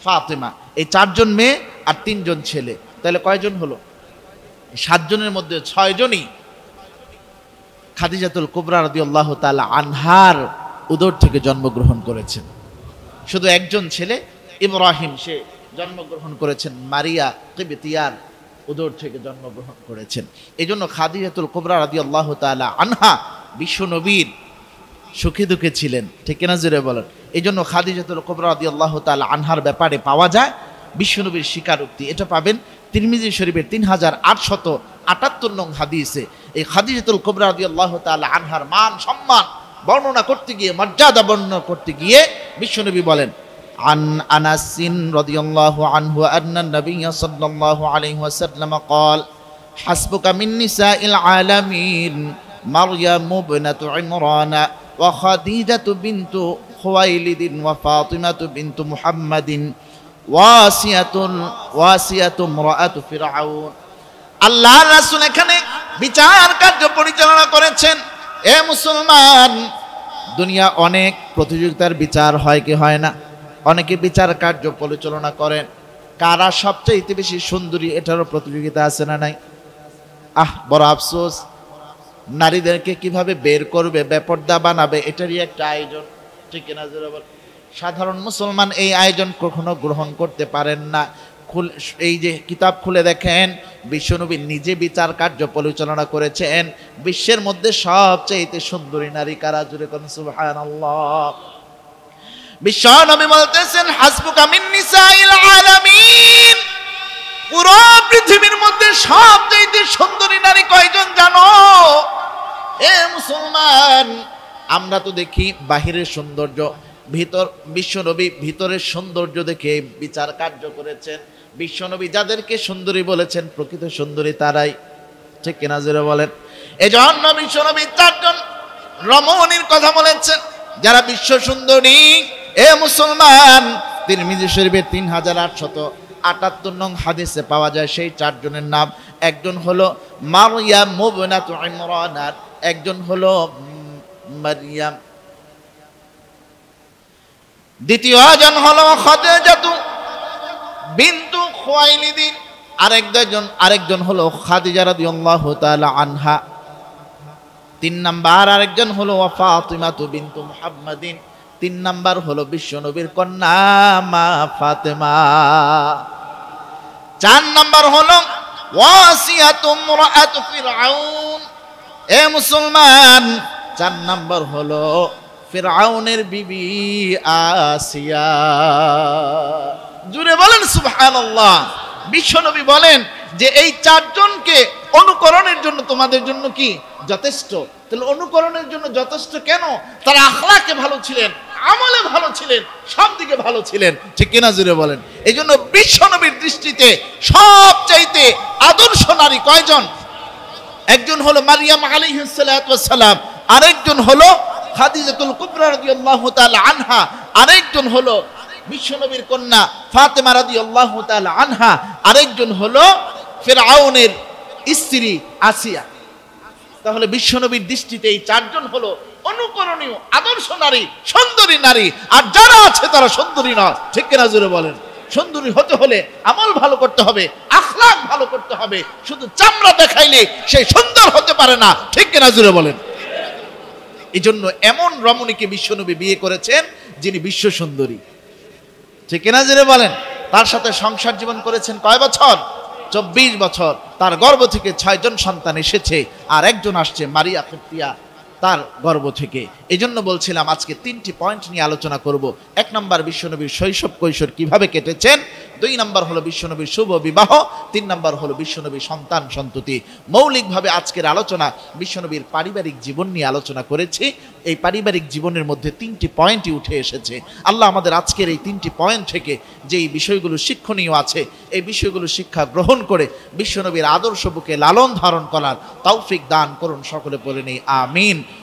ফাতিমা। এই চারজন মেয়ে আর তিনজন ছেলে, তাহলে কয়জন হলো? 7 জনের মধ্যে 6 জনই খাদিজাতুল কুবরা রাদিয়াল্লাহু তাআলা আনহার উদর থেকে জন্মগ্রহণ করেছেন। শুধু একজন ছেলে ইব্রাহিম, সে জন্মগ্রহণ করেছেন মারিয়া কিবতিয়ার উদর থেকে জন্মগ্রহণ করেছেন। এই জন্য খাদিজাতুল কুবরা রাদিয়াল্লাহু তাআলা আনহা বিশ্ব নবীর সুখে দুঃখে ছিলেন, ঠিক কিনা জোরে বলেন। এই জন্য খাদিজাতুল কুবরা রাদিয়াল্লাহু তাআলা আনহার ব্যাপারে পাওয়া যায় বিশ্বনবীর স্বীকারোক্তি। এটা পাবেন তিরমিজি শরীফের 3878 নং হাদিসে। এই খাদিজাতুল কুবরা রাদিয়াল্লাহু তাআলা আনহার মান সম্মান বর্ণনা করতে গিয়ে, মর্যাদা বর্ণনা করতে গিয়ে বিশ্বনবী বলেন, আন আনাসিন রাদিয়াল্লাহু আনহু আন্না নবী সাল্লাল্লাহু আলাইহি ওয়াসাল্লাম قال حسبك من نساء العالمين مريم ابنة عمران وخديجة بنت خويلد وفاطمة بنت محمد ওয়াসিয়াতু ইমরাআতু ফিরআউন। আল্লাহর রাসূল এখানে বিচার কার্য পরিচালনা করেছেন। এ মুসলমান, দুনিয়া অনেক প্রতিযোগিতার বিচার হয় কি হয় না? অনেকে বিচার কার্য পরিচালনা করেন, কারা সবচেয়ে বেশি সুন্দরী এটারও প্রতিযোগিতা আছে না নাই? বড় আফসোস, নারীদেরকে কিভাবে বের করবে, বেপর্দা বানাবে, এটারই একটা আয়োজন, ঠিক কিনা জোরে বল। সাধারণ মুসলমান এই আয়োজন কখনো গ্রহণ করতে পারেন না। এই যে কিতাব খুলে দেখেন, বিশ্বনবী নিজে বিচার কার্য পরিচালনা করেছেন। বিশ্বের মধ্যে সবচেয়ে সুন্দরী নারী কারা? জুড়ে কোন সুবহানাল্লাহ। বিশ্বনবী বলতেছেন, হাসবুকা মিন নিসাইল আলামিন। পুরো পৃথিবীর মধ্যে সবচেয়ে সুন্দরী নারী কয়জন জানো? এ মুসলমান, আমরা তো দেখি বাহিরের সৌন্দর্য, বিশ্বনবী ভিতরের সৌন্দর্য দেখে বিচার কার্য করেছেন। বিশ্বনবী যাদেরকে সুন্দরী বলেছেন প্রকৃত সুন্দরী তারাই, ঠিক কিনা জোরে বলেন। এজন্য বিশ্বনবী 4 জন রমণীর কথা বলেছেন যারা বিশ্ব সুন্দরী। এ মুসলমান, তিরমিজি শরীফের 3878 নং হাদিসে পাওয়া যায় সেই 4 জনের নাম। একজন হলো মারইয়াম ইবনাতু ইমরান, আর একজন হলো মারইয়াম, দ্বিতীয় জন হলো খাদিজাতু বিনতু খুয়াইলিদ, আরেকজন হলো খাদিজা রাদিয়াল্লাহু তাআলা আনহা। 3 নাম্বার আরেকজন হলো ফাতিমাতু বিনতু মুহাম্মাদিন। 3 নাম্বার হলো বিশ্বনবীর কন্যা মা ফাতেমা। 4 নাম্বার হলো ওয়াসিয়াতু ইমরাআতু ফিরআউন। এ মুসলমান, 4 নাম্বার হলো ফিরআউনের বিবি আসিয়া। জুড়ে বলেন সুবহানাল্লাহ। বিশ্বনবী বলেন যে এই 4 জনকে অনুকরণের জন্য তোমাদের জন্য কি যথেষ্ট? তাহলে অনুকরণের জন্য যথেষ্ট কেন? তারা আখলাকে ভালো ছিলেন, আমলে ভালো ছিলেন, সব দিকে ভালো ছিলেন, ঠিক কিনা জুড়ে বলেন। এই জন্য বিশ্বনবীর দৃষ্টিতে সবচাইতে আদর্শ নারী কয়জন? একজন হলো মারিয়াম আলাইহিস সালাতু ওয়াস সালাম, আরেকজন হলো খাদিজাতুল কুবরা রাদিয়াল্লাহু তাআলা আনহা, আরেকজন হলো বিশ্বনবীর কন্যা ফাতেমা রাদিয়াল্লাহু তাআলা আনহা, আরেকজন হলো ফিরআউনের স্ত্রী আসিয়া। তাহলে বিশ্বনবীর দৃষ্টিতে এই 4 জন হলো অনুকরণীয় আদর্শ নারী, সুন্দরী নারী। আর যারা আছে তারা সুন্দরী নয়, ঠিক কিনা জোরে বলেন। সুন্দরী হতে হলে আমল ভালো করতে হবে, আখলাক ভালো করতে হবে। শুধু চামড়া দেখাইলে সে সুন্দর হতে পারে না, ঠিক কিনা জোরে বলেন। এই জন্য এমন রমণীকে বিশ্বনবী বিয়ে করেছেন যিনি বিশ্ব সুন্দরী, ঠিক কিনা জোরে বলেন। তার সাথে সংসার জীবন করেছেন কয় বছর? 24 বছর। তার গর্ভ থেকে 6 জন সন্তান এসেছে, আর একজন আসছে মারিয়া কিবতিয়া তার গর্ভ থেকে। এই জন্য বলছিলাম আজকে 3টি পয়েন্ট নিয়ে আলোচনা করব। 1 নম্বর বিশ্বনবীর শৈশব কৈশোর কিভাবে কেটেছেন, 2 নম্বর হলো বিশ্বনবীর শুভ বিবাহ, 3 নম্বর হলো বিশ্বনবীর সন্তান সন্ততি। মৌলিকভাবে আজকের আলোচনা বিশ্বনবীর পারিবারিক জীবন নিয়ে আলোচনা করেছি। এই পারিবারিক জীবনের মধ্যে 3টি পয়েন্টই উঠে এসেছে। আল্লাহ আমাদের আজকের এই 3টি পয়েন্ট থেকে যেই বিষয়গুলো শিক্ষণীয় আছে, এই বিষয়গুলো শিক্ষা গ্রহণ করে বিশ্বনবীর আদর্শ বুকে লালন ধারণ করার তৌফিক দান করুন। সকলে বলে নেই আমিন।